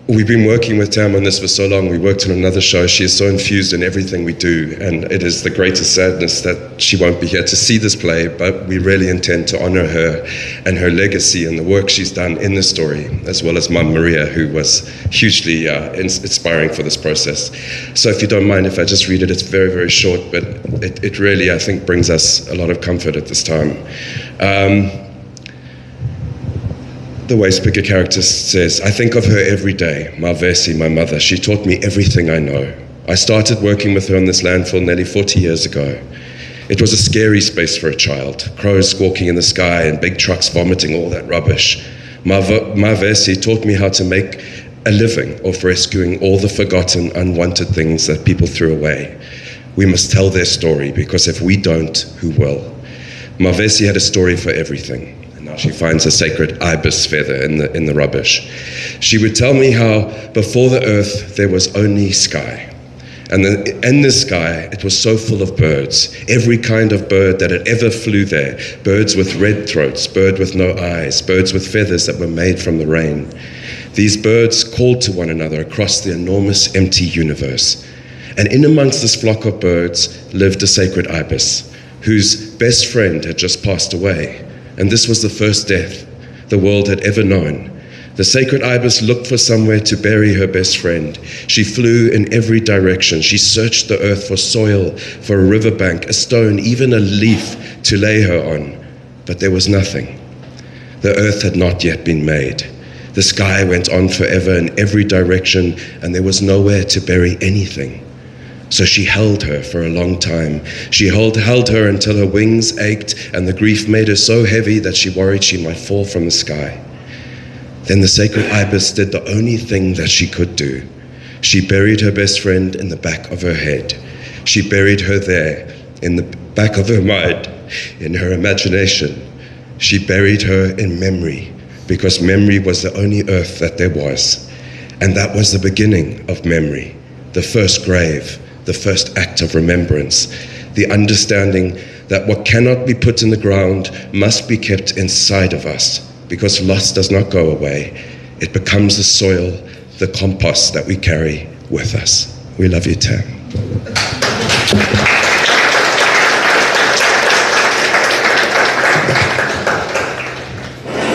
we've been working with Tam on this for so long. We worked on another show. She is so infused in everything we do, and it is the greatest sadness that she won't be here to see this play, but we really intend to honor her and her legacy and the work she's done in the story, as well as Mum Maria, who was hugely inspiring for this process. So if you don't mind if I just read it, it's very, very short, but it really, I think, brings us a lot of comfort at this time. The waste picker character says, I think of her every day, Mavesi, my mother. She taught me everything I know. I started working with her on this landfill nearly 40 years ago. It was a scary space for a child, crows squawking in the sky and big trucks vomiting all that rubbish. Mavesi taught me how to make a living off rescuing all the forgotten, unwanted things that people threw away. We must tell their story, because if we don't, who will? Mavesi had a story for everything. She finds a sacred ibis feather in the rubbish. She would tell me how before the earth there was only sky. And in the sky it was so full of birds, every kind of bird that had ever flew there. Birds with red throats, birds with no eyes, birds with feathers that were made from the rain. These birds called to one another across the enormous empty universe. And in amongst this flock of birds lived a sacred ibis, whose best friend had just passed away. And this was the first death the world had ever known. The sacred ibis looked for somewhere to bury her best friend. She flew in every direction. She searched the earth for soil, for a riverbank, a stone, even a leaf to lay her on. But there was nothing. The earth had not yet been made. The sky went on forever in every direction, and there was nowhere to bury anything. So she held her for a long time. She held her until her wings ached and the grief made her so heavy that she worried she might fall from the sky. Then the sacred ibis did the only thing that she could do. She buried her best friend in the back of her head. She buried her there in the back of her mind, in her imagination. She buried her in memory, because memory was the only earth that there was. And that was the beginning of memory, the first grave, the first act of remembrance, the understanding that what cannot be put in the ground must be kept inside of us, because loss does not go away. It becomes the soil, the compost that we carry with us. We love you, Tam.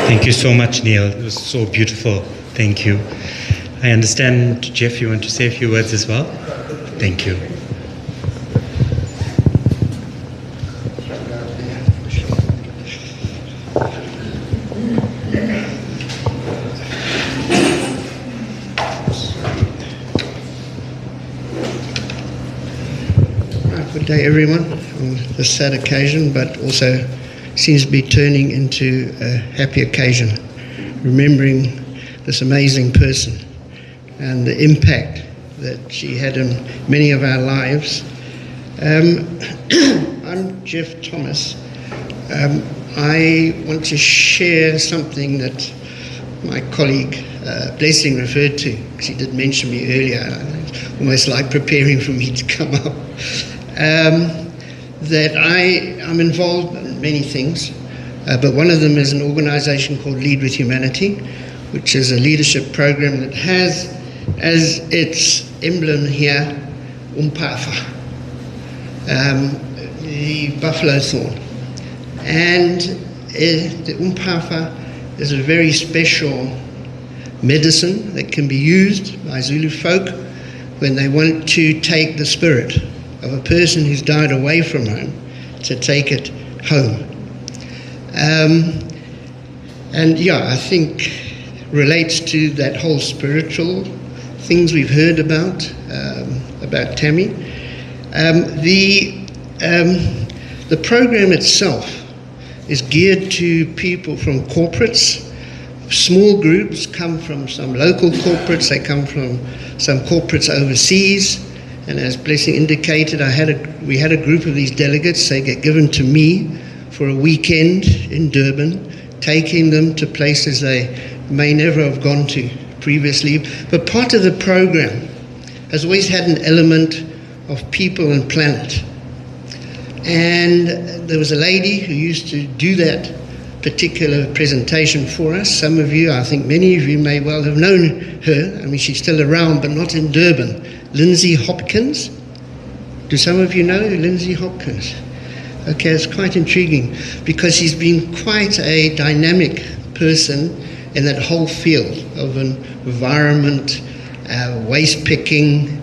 Thank you so much, Neil. It was so beautiful. Thank you. I understand, Jeff, you want to say a few words as well? Thank you. Good day, everyone, on this sad occasion, but also seems to be turning into a happy occasion, remembering this amazing person and the impact that she had in many of our lives. I'm Jeff Thomas. I want to share something that my colleague Blessing referred to, because he did mention me earlier, almost like preparing for me to come up. That I'm involved in many things, but one of them is an organization called Lead with Humanity, which is a leadership program that has as its emblem here, umpafa, the buffalo thorn. And the umpafa is a very special medicine that can be used by Zulu folk when they want to take the spirit of a person who's died away from home to take it home. And yeah, I think relates to that whole spiritual things we've heard about Tammy. The program itself is geared to people from corporates. Small groups come from some local corporates, they come from some corporates overseas, and as Blessing indicated, we had a group of these delegates. They get given to me for a weekend in Durban, taking them to places they may never have gone to previously. But part of the program has always had an element of people and planet. And there was a lady who used to do that particular presentation for us. Some of you, I think many of you may well have known her. I mean, she's still around, but not in Durban. Lindsay Hopkins. Do some of you know Lindsay Hopkins? Okay, it's quite intriguing because she's been quite a dynamic person in that whole field of environment, waste picking,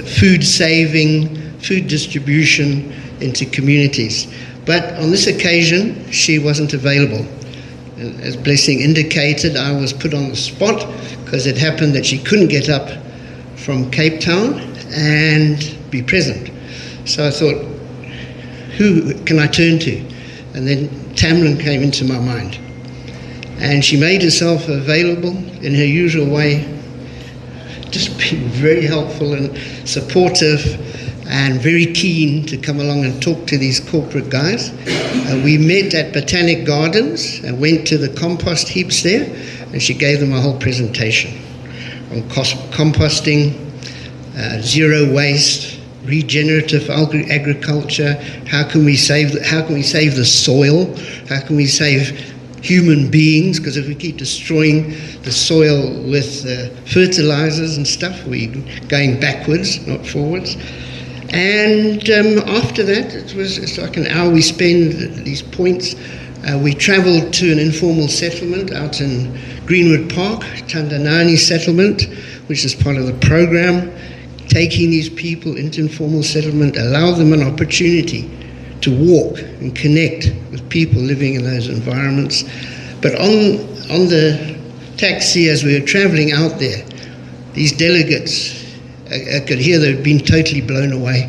food saving, food distribution into communities. But on this occasion, she wasn't available. And as Blessing indicated, I was put on the spot because it happened that she couldn't get up from Cape Town and be present. So I thought, who can I turn to? And then Tamlynn came into my mind. And she made herself available in her usual way, just being very helpful and supportive and very keen to come along and talk to these corporate guys. We met at Botanic Gardens and went to the compost heaps there, and she gave them a whole presentation on composting, zero waste, regenerative agriculture. How can we save the soil? How can we save human beings? Because if we keep destroying the soil with fertilizers and stuff, we're going backwards, not forwards. And after that, it's like an hour we spend at these points. We traveled to an informal settlement out in Greenwood Park, Tandanani settlement, which is part of the program, taking these people into informal settlement, allow them an opportunity to walk and connect with people living in those environments. But on the taxi as we were traveling out there, these delegates, I could hear they'd been totally blown away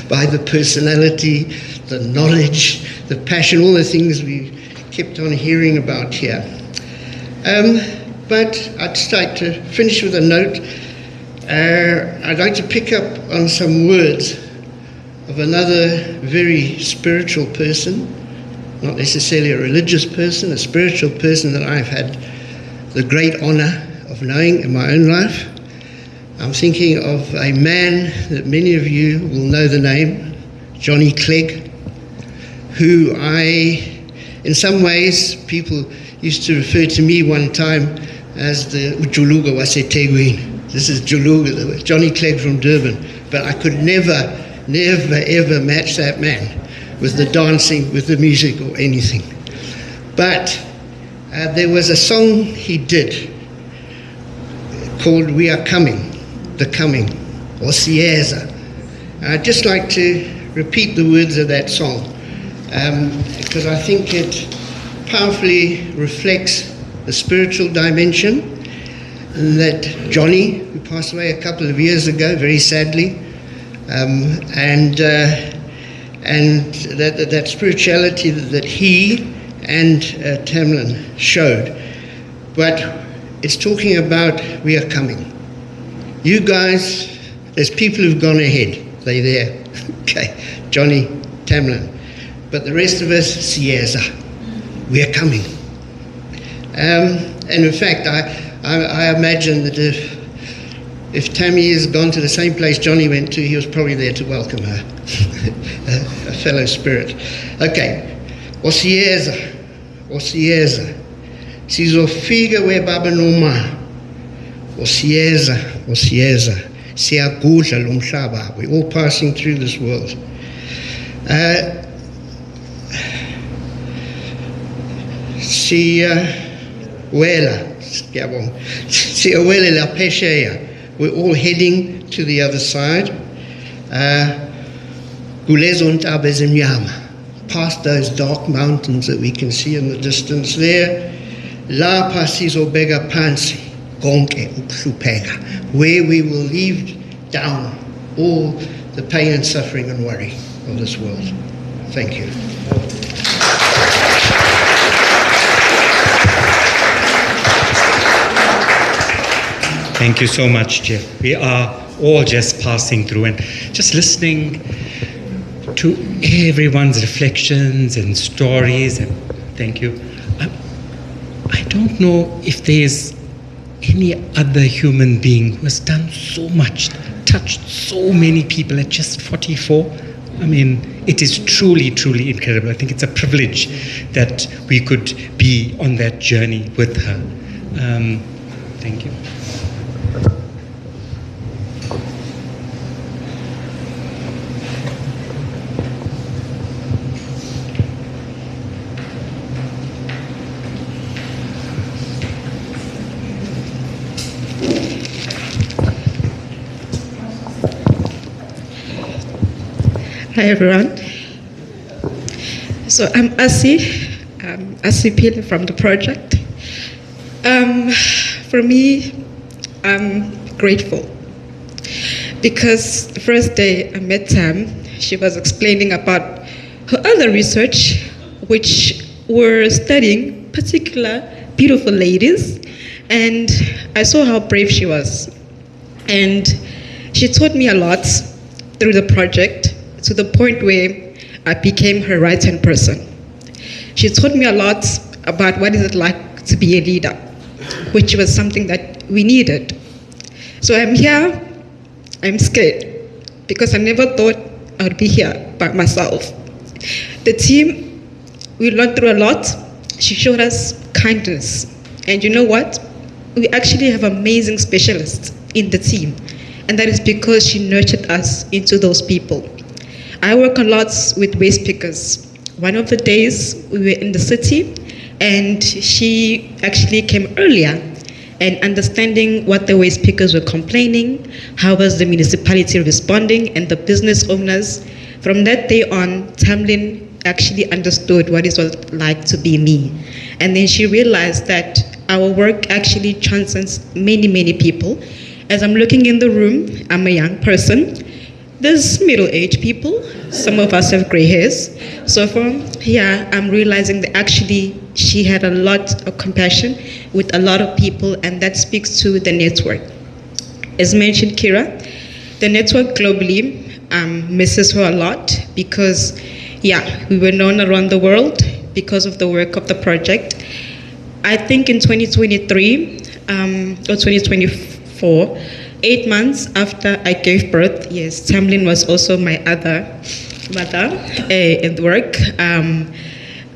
by the personality, the knowledge, the passion, all the things we kept on hearing about here. But I'd just like to finish with a note. I'd like to pick up on some words of another very spiritual person, not necessarily a religious person, a spiritual person that I've had the great honor of knowing in my own life. I'm thinking of a man that many of you will know the name, Johnny Clegg, who in some ways, people used to refer to me one time as the Ujuluga Wasetegwin. This is Juluga, Johnny Clegg from Durban. But I could never, ever match that man with the dancing, with the music or anything. But there was a song he did called We Are Coming, The Coming, or Sieza. I'd just like to repeat the words of that song because I think it powerfully reflects the spiritual dimension, and that Johnny, who passed away a couple of years ago, very sadly, and that spirituality that he and Tamlynn showed. But it's talking about we are coming. You guys, there's people who've gone ahead. They're there. Okay, Johnny, Tamlynn. But the rest of us, Sieza, we are coming. And in fact, I imagine that if Tammy has gone to the same place Johnny went to, he was probably there to welcome her, a fellow spirit. Okay, Osieza, sizofika we baba noma, Osieza, siyagudla lo mhlaba. We're all passing through this world. Siyawela, We're all heading to the other side. Past those dark mountains that we can see in the distance there. La pasizo bega pansi, gonke uksupega, where we will leave down all the pain and suffering and worry of this world. Thank you. Thank you so much, Jeff. We are all just passing through and just listening to everyone's reflections and stories. And thank you. I don't know if there's any other human being who has done so much, touched so many people at just 44. I mean, it is truly, truly incredible. I think it's a privilege that we could be on that journey with her. Thank you. Hi everyone. So I'm Asi Pile from the project. For me, I'm grateful because the first day I met Tam, she was explaining about her other research, which were studying particular beautiful ladies, and I saw how brave she was. And she taught me a lot through the project, to the point where I became her right-hand person. She taught me a lot about what is it like to be a leader, which was something that we needed. So I'm here, I'm scared, because I never thought I would be here by myself. The team, we learned through a lot. She showed us kindness. And you know what? We actually have amazing specialists in the team. And that is because she nurtured us into those people. I work a lot with waste pickers. One of the days we were in the city and she actually came earlier and understanding what the waste pickers were complaining, how was the municipality responding and the business owners. From that day on, Tamlynn actually understood what it was like to be me. And then she realized that our work actually transcends many, many people. As I'm looking in the room, I'm a young person. There's middle-aged people. Some of us have gray hairs. So from here, I'm realizing that actually she had a lot of compassion with a lot of people, and that speaks to the network. As mentioned, Kira, the network globally misses her a lot because, we were known around the world because of the work of the project. I think in 2023 or 2024, 8 months after I gave birth, yes, Tamlynn was also my other mother in work.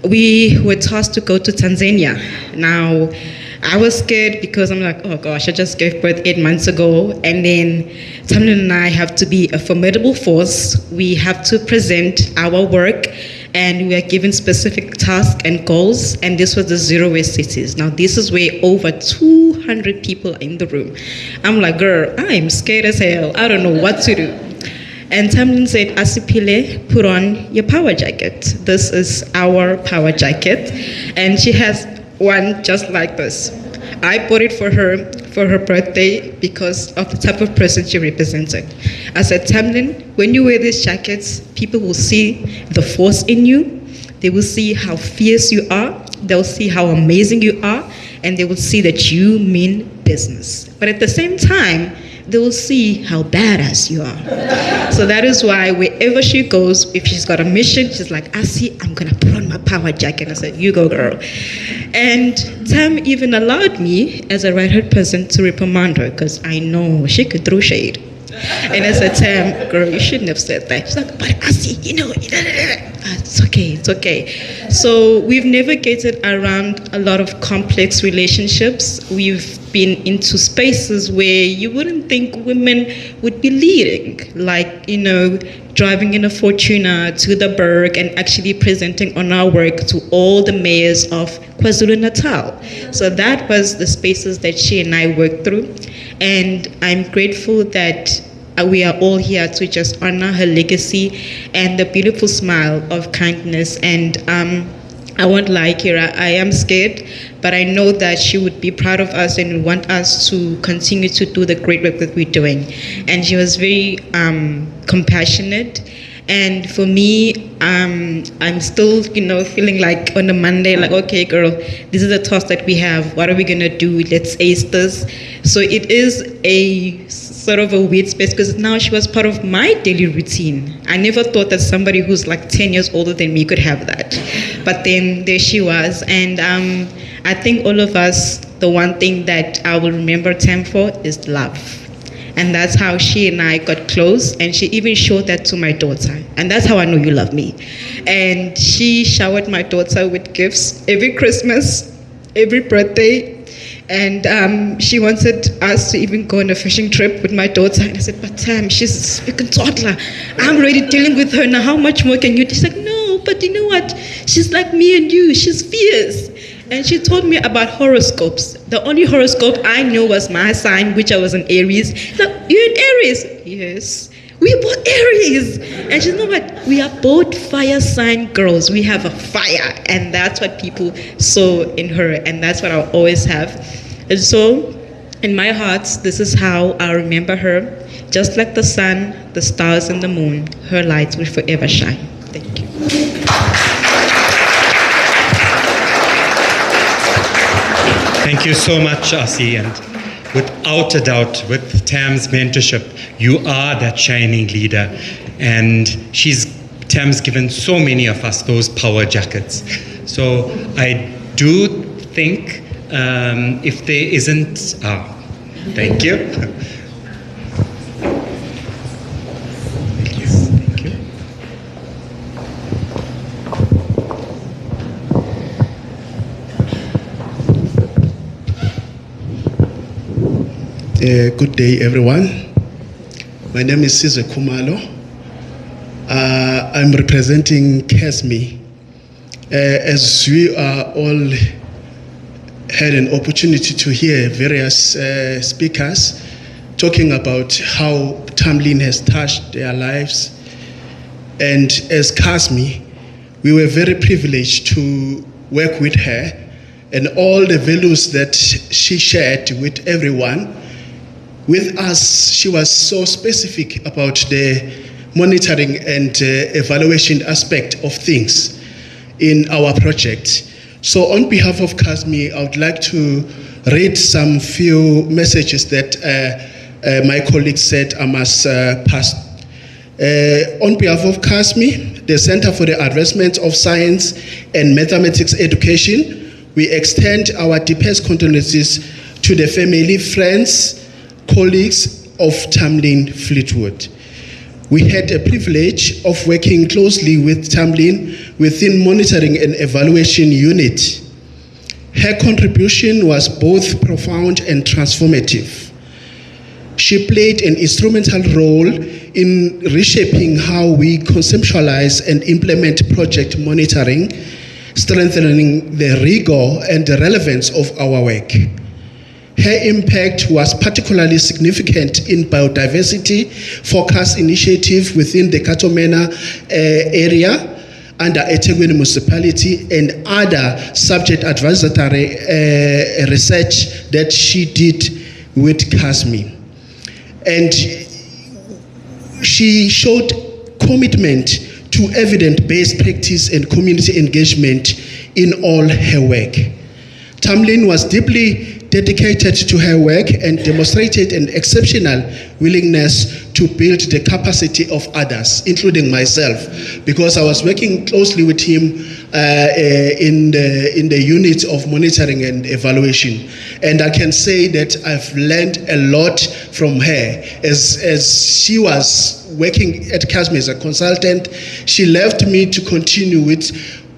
We were tasked to go to Tanzania. Now, I was scared because I'm like, oh gosh, I just gave birth 8 months ago. And then Tamlynn and I have to be a formidable force. We have to present our work, and we are given specific tasks and goals, and this was the zero waste cities. Now this is where over 200 people are in the room. I'm like, girl, I'm scared as hell. I don't know what to do. And Tamlynn said, Asipile, put on your power jacket. This is our power jacket. And she has one just like this. I bought it for her birthday because of the type of person she represented. I said, Tamlynn, when you wear these jackets, people will see the force in you. They will see how fierce you are. They'll see how amazing you are. And they will see that you mean business. But at the same time, they will see how badass you are. So that is why wherever she goes, if she's got a mission, she's like, Asi, I'm gonna put on my power jacket. I said, you go, girl. And Tam even allowed me, as a right-hand person, to reprimand her, because I know she could throw shade. And I said, Tam, girl, you shouldn't have said that. She's like, but Asi, it's okay, it's okay. So we've navigated around a lot of complex relationships. We've been into spaces where you wouldn't think women would be leading, like, driving in a Fortuner to the Berg and actually presenting on our work to all the mayors of KwaZulu-Natal. So that was the spaces that she and I worked through. And I'm grateful that we are all here to just honor her legacy and the beautiful smile of kindness. And I won't lie, Kira, I am scared, but I know that she would be proud of us and want us to continue to do the great work that we're doing. And she was very compassionate. And for me, I'm still, feeling like on a Monday, like, okay, girl, this is the task that we have. What are we gonna do? Let's ace this. So it is a sort of a weird space because now she was part of my daily routine. I never thought that somebody who's like 10 years older than me could have that. But then there she was. And I think all of us, the one thing that I will remember Tam for is love. And that's how she and I got close, and she even showed that to my daughter. And that's how I know you love me. And she showered my daughter with gifts every Christmas, every birthday. And she wanted us to even go on a fishing trip with my daughter. And I said, but Tam, she's a speaking toddler. I'm already dealing with her now. How much more can you? She's like, no, but you know what? She's like me and you. She's fierce. And she told me about horoscopes. The only horoscope I knew was my sign, which I was an Aries. Like, you're an Aries? Yes. We're both Aries. And she know what? We are both fire sign girls. We have a fire. And that's what people saw in her. And that's what I'll always have. And so, in my heart, this is how I remember her. Just like the sun, the stars, and the moon, her lights will forever shine. Thank you. Thank you so much, Asi, and without a doubt, with Tam's mentorship, you are that shining leader, and Tam's given so many of us those power jackets. So I do think if there isn't, thank you. Good day, everyone. My name is Sizwe Khumalo. I'm representing KESME. As we are all had an opportunity to hear various speakers talking about how Tamlynn has touched their lives. And as KESME, we were very privileged to work with her, and all the values that she shared with everyone. With us, she was so specific about the monitoring and evaluation aspect of things in our project. So on behalf of KESME, I would like to read some few messages that my colleague said I must pass. On behalf of KESME, the Center for the Advancement of Science and Mathematics Education, we extend our deepest condolences to the family, friends, colleagues of Tamlynn Fleetwood. We had a privilege of working closely with Tamlynn within monitoring and evaluation unit. Her contribution was both profound and transformative. She played an instrumental role in reshaping how we conceptualize and implement project monitoring, strengthening the rigor and the relevance of our work. Her impact was particularly significant in biodiversity focus initiative within the Katomena area under eThekwini municipality and other subject advisory research that she did with KESME. And she showed commitment to evidence-based practice and community engagement in all her work. Tamlynn was deeply dedicated to her work and demonstrated an exceptional willingness to build the capacity of others, including myself, because I was working closely with him in the unit of monitoring and evaluation. And I can say that I've learned a lot from her. As she was working at KESME as a consultant, she left me to continue with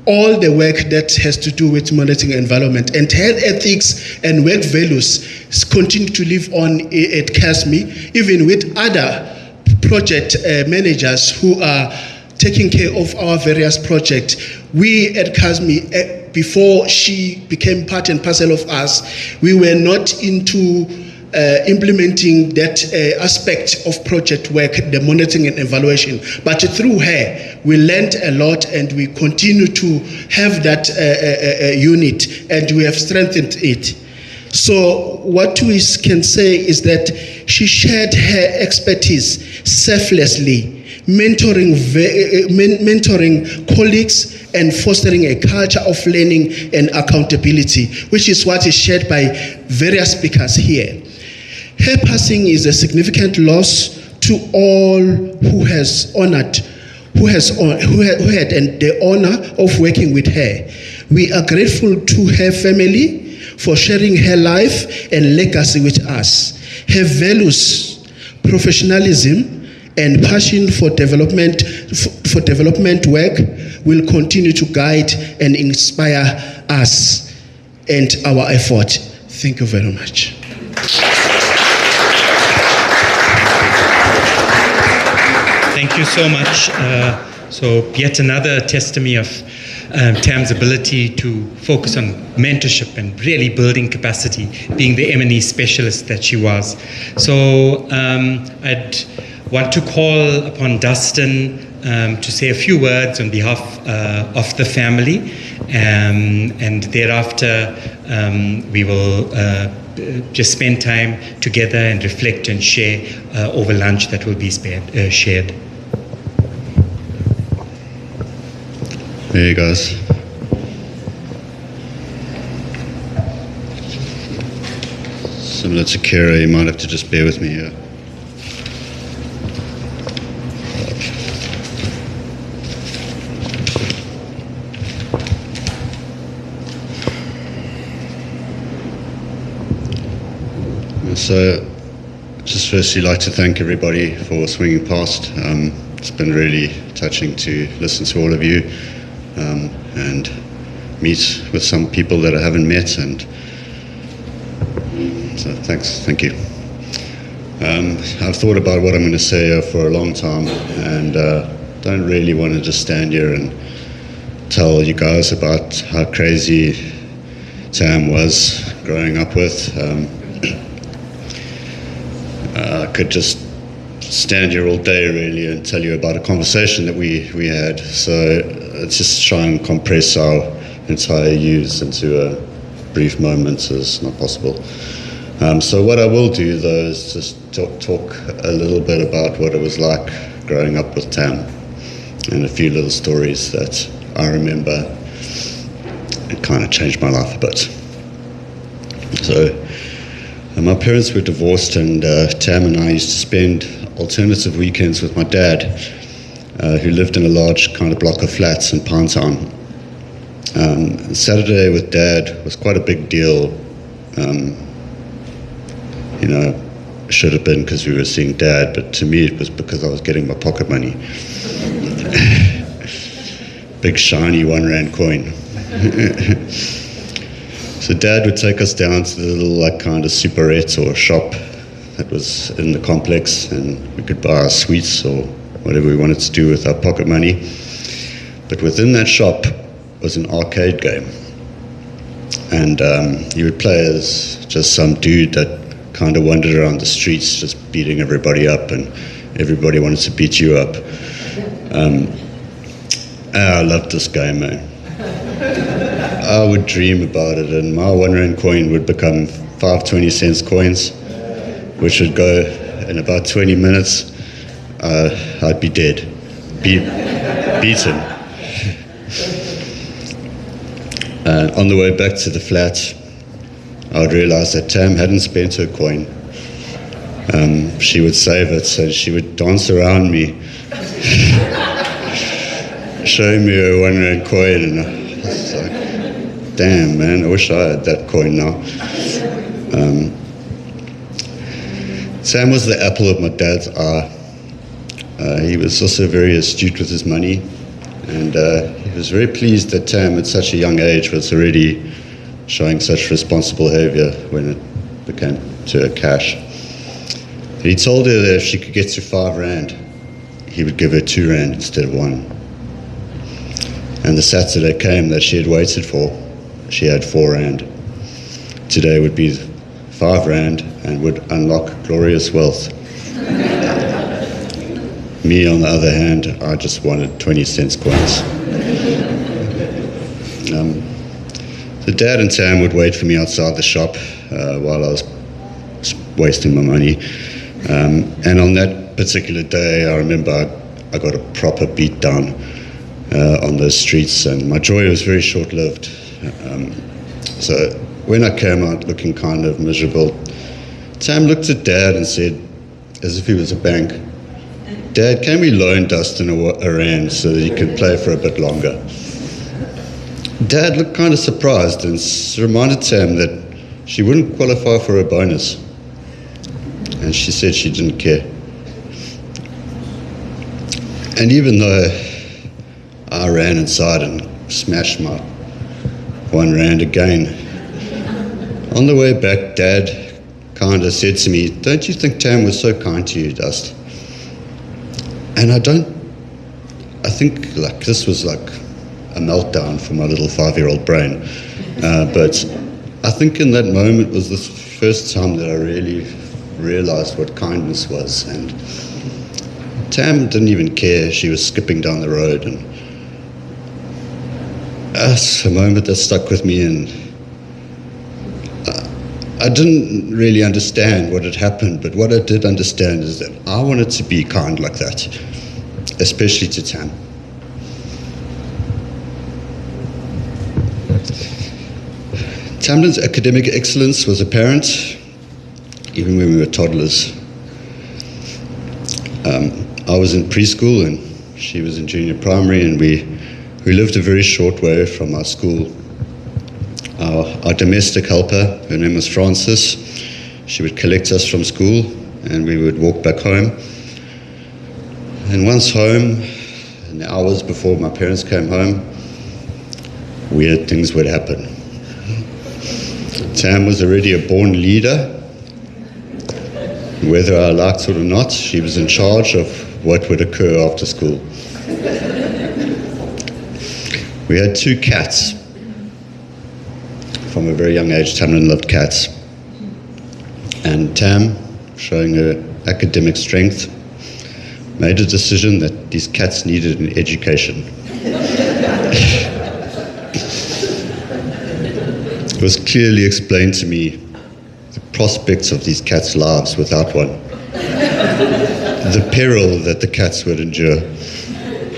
all the work that has to do with monitoring environment, and her ethics and work values continue to live on at KESME, even with other project managers who are taking care of our various projects. We at CASME, before she became part and parcel of us, we were not into implementing that aspect of project work, the monitoring and evaluation. But through her, we learned a lot, and we continue to have that unit, and we have strengthened it. So what we can say is that she shared her expertise selflessly, mentoring colleagues and fostering a culture of learning and accountability, which is what is shared by various speakers here. Her passing is a significant loss to all who had the honor of working with her. We are grateful to her family for sharing her life and legacy with us. Her values, professionalism, and passion for development work will continue to guide and inspire us and our effort. Thank you very much. Thank you so much. So yet another testimony of Tam's ability to focus on mentorship and really building capacity, being the M&E specialist that she was. So I'd want to call upon Dustin to say a few words on behalf of the family, and thereafter we will just spend time together and reflect and share over lunch that will be shared. Hey guys. Similar to Kira, you might have to just bear with me here. So, just firstly like to thank everybody for swinging past. It's been really touching to listen to all of you and meet with some people that I haven't met, and so thank you. I've thought about what I'm going to say for a long time, and don't really want to just stand here and tell you guys about how crazy Tam was growing up with. I could just stand here all day really and tell you about a conversation that we had. So let's just try and compress our entire use into a brief moment as not possible. So what I will do though is just talk a little bit about what it was like growing up with Tam, and a few little stories that I remember. It kind of changed my life a bit. So my parents were divorced, and Tam and I used to spend alternative weekends with my dad, who lived in a large kind of block of flats in Pinetown. Saturday with Dad was quite a big deal. Should have been because we were seeing Dad, but to me it was because I was getting my pocket money. Big shiny R1 coin. So Dad would take us down to the little kind of superette or shop that was in the complex, and we could buy our sweets or whatever we wanted to do with our pocket money. But within that shop was an arcade game, and you would play as just some dude that kind of wandered around the streets just beating everybody up, and everybody wanted to beat you up. I loved this game, man. I would dream about it, and my R1 coin would become 5 20-cent coins, which would go in about 20 minutes. I'd be dead, beaten. And on the way back to the flat, I would realize that Tam hadn't spent her coin. She would save it, so she would dance around me, showing me her R1 coin, and I was like, damn, man, I wish I had that coin now. Sam was the apple of my dad's eye. He was also very astute with his money, and he was very pleased that Tam at such a young age was already showing such responsible behavior when it became to cash. He told her that if she could get to 5 rand, he would give her 2 rand instead of 1. And the Saturday came that she had waited for. She had 4 rand. Today would be 5 rand and would unlock glorious wealth. Me, on the other hand, I just wanted 20 cents coins. The dad and Tam would wait for me outside the shop while I was wasting my money. And on that particular day, I remember I got a proper beat down on those streets, and my joy was very short-lived. So when I came out looking kind of miserable, Tam looked at Dad and said, as if he was a bank, "Dad, can we loan Dustin a rand so that he can play for a bit longer?" Dad looked kind of surprised and reminded Tam that she wouldn't qualify for a bonus. And she said she didn't care. And even though I ran inside and smashed my 1 rand again, on the way back, Dad kind of said to me, "Don't you think Tam was so kind to you, Dust?" And I think like this was like a meltdown for my little 5-year-old brain. But I think in that moment was the first time that I really realized what kindness was. And Tam didn't even care. She was skipping down the road, and that's a moment that stuck with me. And I didn't really understand what had happened, but what I did understand is that I wanted to be kind like that, especially to Tam. Tamlynn's academic excellence was apparent even when we were toddlers. I was in preschool and she was in junior primary, and we lived a very short way from our school. Our domestic helper, her name was Frances, she would collect us from school and we would walk back home. And once home, in the hours before my parents came home, weird things would happen. Tam was already a born leader. Whether I liked it or not, she was in charge of what would occur after school. We had 2 cats. From a very young age, Tamlynn loved cats. And Tam, showing her academic strength, made a decision that these cats needed an education. It was clearly explained to me the prospects of these cats' lives without one, the peril that the cats would endure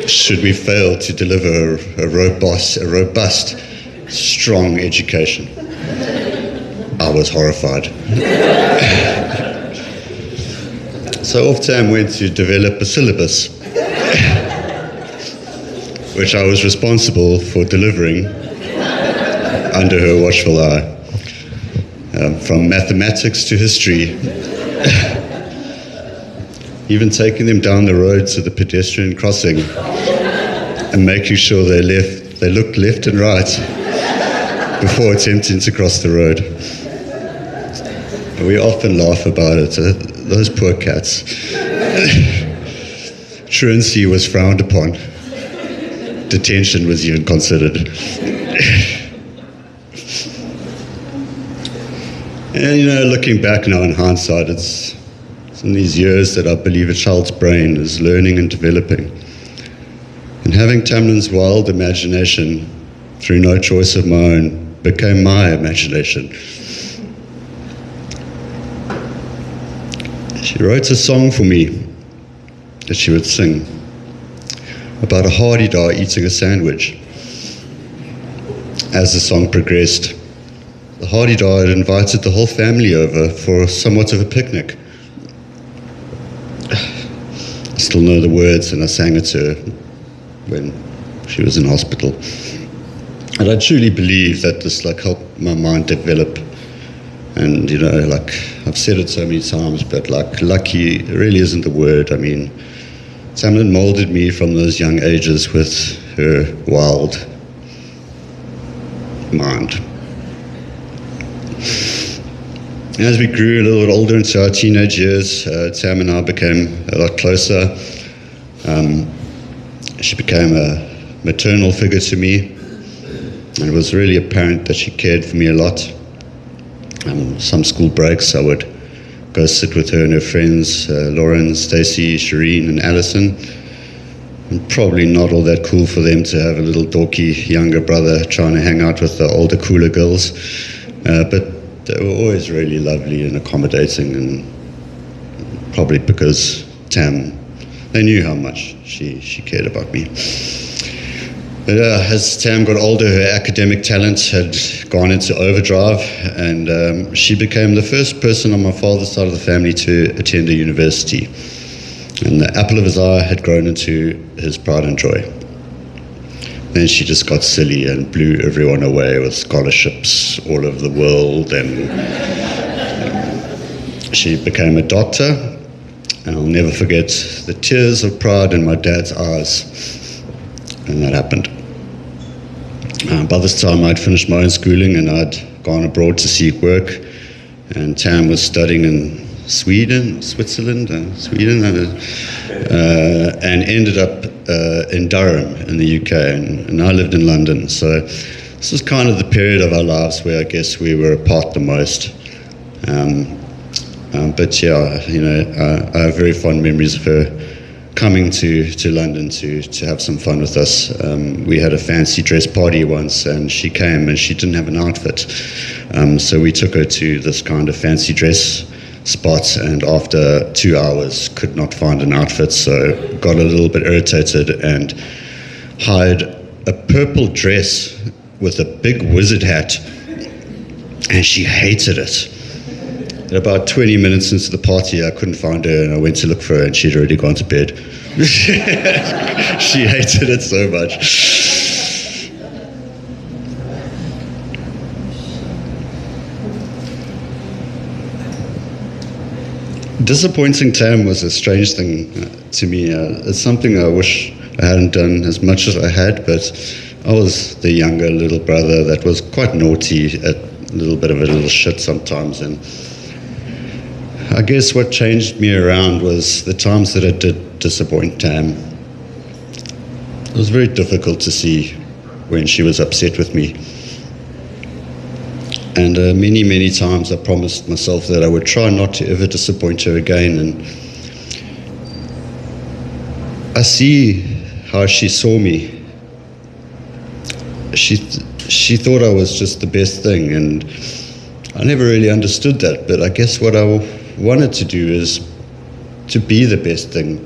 should we fail to deliver a robust, strong education. I was horrified. So off Tam went to develop a syllabus, which I was responsible for delivering under her watchful eye. From mathematics to history, even taking them down the road to the pedestrian crossing and making sure they looked left and right before attempting to cross the road. We often laugh about it, those poor cats. Truancy was frowned upon. Detention was even considered. And looking back now in hindsight, it's in these years that I believe a child's brain is learning and developing. And having Tamlynn's wild imagination, through no choice of my own, became my imagination. She wrote a song for me that she would sing about a hardy-dar eating a sandwich. As the song progressed, the hardy-dar had invited the whole family over for somewhat of a picnic. I still know the words, and I sang it to her when she was in hospital. And I truly believe that this helped my mind develop. And I've said it so many times, but lucky really isn't the word. I mean, Tamlynn molded me from those young ages with her wild mind. As we grew a little bit older into our teenage years, Tam and I became a lot closer. She became a maternal figure to me, and it was really apparent that she cared for me a lot. Some school breaks, I would go sit with her and her friends, Lauren, Stacey, Shireen, and Alison. And probably not all that cool for them to have a little dorky younger brother trying to hang out with the older, cooler girls. But they were always really lovely and accommodating, and probably because they knew how much she cared about me. But as Tam got older, her academic talent had gone into overdrive, and she became the first person on my father's side of the family to attend a university. And the apple of his eye had grown into his pride and joy. Then she just got silly and blew everyone away with scholarships all over the world, and she became a doctor. And I'll never forget the tears of pride in my dad's eyes when that happened. By this time I'd finished my own schooling and I'd gone abroad to seek work, and Tam was studying in Switzerland, and ended up in Durham in the UK, and I lived in London. So this was kind of the period of our lives where I guess we were apart the most. But yeah, I have very fond memories of her coming to London to have some fun with us. We had a fancy dress party once, and she came and she didn't have an outfit. So we took her to this kind of fancy dress spot, and after 2 hours could not find an outfit, so got a little bit irritated and hired a purple dress with a big wizard hat, and she hated it. About 20 minutes into the party, I couldn't find her, and I went to look for her, and she'd already gone to bed. She hated it so much. Disappointing Tam was a strange thing to me. It's something I wish I hadn't done as much as I had, but I was the younger little brother that was quite naughty, a little bit of a little shit sometimes, and I guess what changed me around was the times that I did disappoint Tam. It was very difficult to see when she was upset with me. And many, many times I promised myself that I would try not to ever disappoint her again. And I see how she saw me. She thought I was just the best thing, and I never really understood that. But I guess what I wanted to do is to be the best thing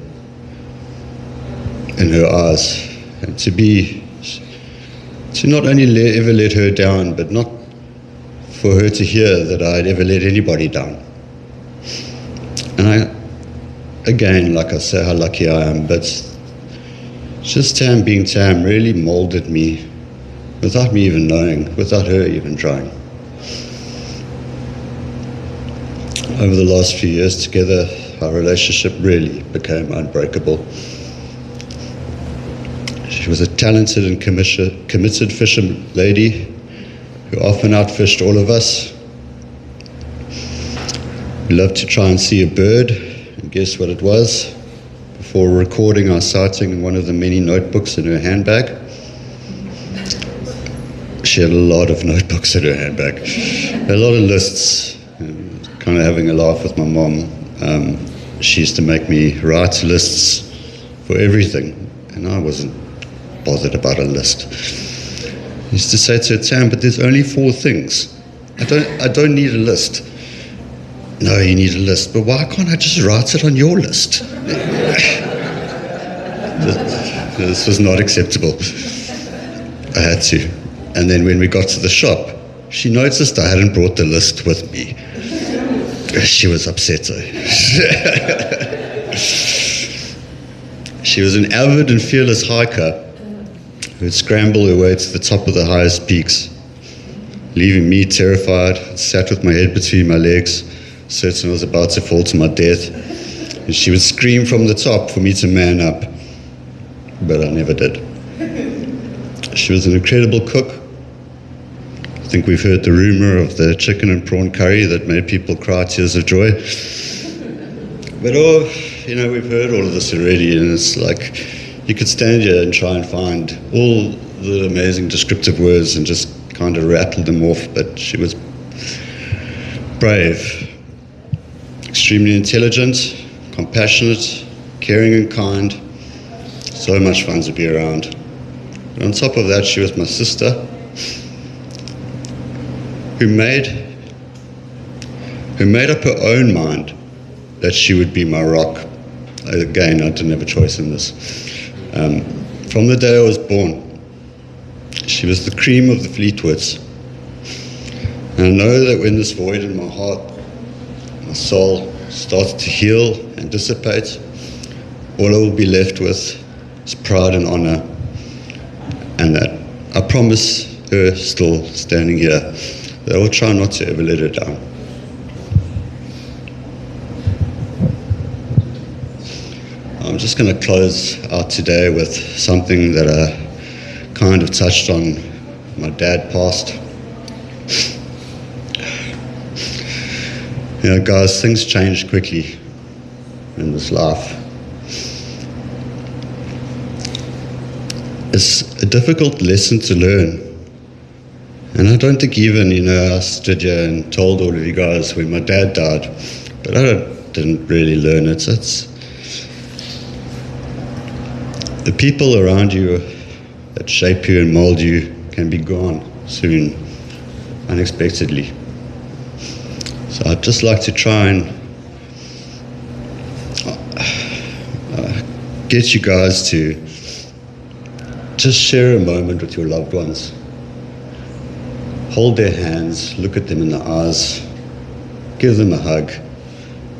in her eyes, and to not only ever let her down, but not for her to hear that I'd ever let anybody down. And again, like I say, how lucky I am, but just Tam being Tam really molded me without me even knowing, without her even trying. Over the last few years together, our relationship really became unbreakable. She was a talented and committed fisher lady who often outfished all of us. We loved to try and see a bird, and guess what it was? Before recording our sighting in one of the many notebooks in her handbag. She had a lot of notebooks in her handbag, a lot of lists. Kind of having a laugh with my mom. She used to make me write lists for everything, and I wasn't bothered about a list. I used to say to her, Tam, but there's only 4 things. I don't need a list. No, you need a list, but why can't I just write it on your list? This was not acceptable. I had to. And then when we got to the shop, she noticed I hadn't brought the list with me. She was upset though. She was an avid and fearless hiker who would scramble her way to the top of the highest peaks, leaving me terrified, sat with my head between my legs, certain I was about to fall to my death. And she would scream from the top for me to man up, but I never did. She was an incredible cook, think we've heard the rumor of the chicken and prawn curry that made people cry tears of joy. But we've heard all of this already, and it's like you could stand here and try and find all the amazing descriptive words and just kind of rattle them off, but she was brave, extremely intelligent, compassionate, caring and kind, so much fun to be around. And on top of that, she was my sister, who made up her own mind that she would be my rock. Again, I didn't have a choice in this. From the day I was born, she was the cream of the Fleetwoods. And I know that when this void in my heart, my soul, starts to heal and dissipate, all I will be left with is pride and honor. And that I promise her, still standing here, that I will try not to ever let her down. I'm just going to close out today with something that I kind of touched on. My dad passed. Guys, things change quickly in this life. It's a difficult lesson to learn. And I don't think even, I stood here and told all of you guys when my dad died, but I didn't really learn it. It's the people around you that shape you and mold you can be gone soon, unexpectedly. So I'd just like to try and get you guys to just share a moment with your loved ones. Hold their hands, look at them in the eyes, give them a hug.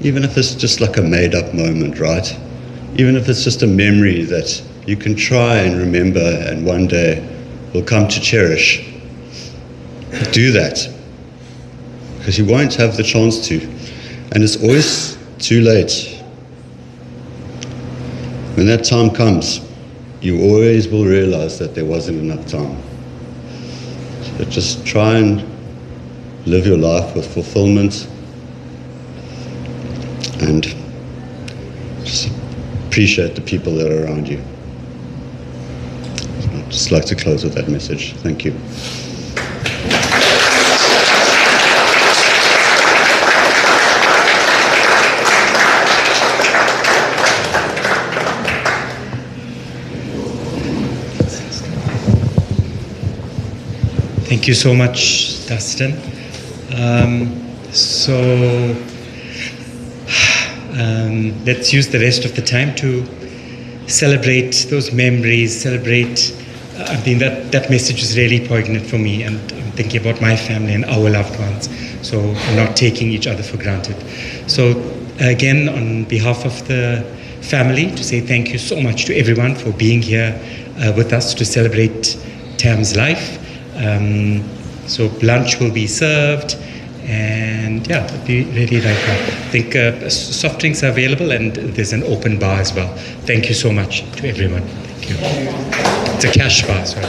Even if it's just like a made-up moment, right? Even if it's just a memory that you can try and remember and one day will come to cherish. Do that, because you won't have the chance to, and it's always too late. When that time comes, you always will realize that there wasn't enough time. So just try and live your life with fulfillment and just appreciate the people that are around you. So I'd just like to close with that message. Thank you. Thank you so much, Dustin. Let's use the rest of the time to celebrate those memories, celebrate. That message is really poignant for me, and I'm thinking about my family and our loved ones. So we're not taking each other for granted. So again, on behalf of the family, to say thank you so much to everyone for being here with us to celebrate Tam's life. So lunch will be served, and it'll be really like that. I think soft drinks are available, and there's an open bar as well. Thank you so much to everyone. Thank you. It's a cash bar, sorry.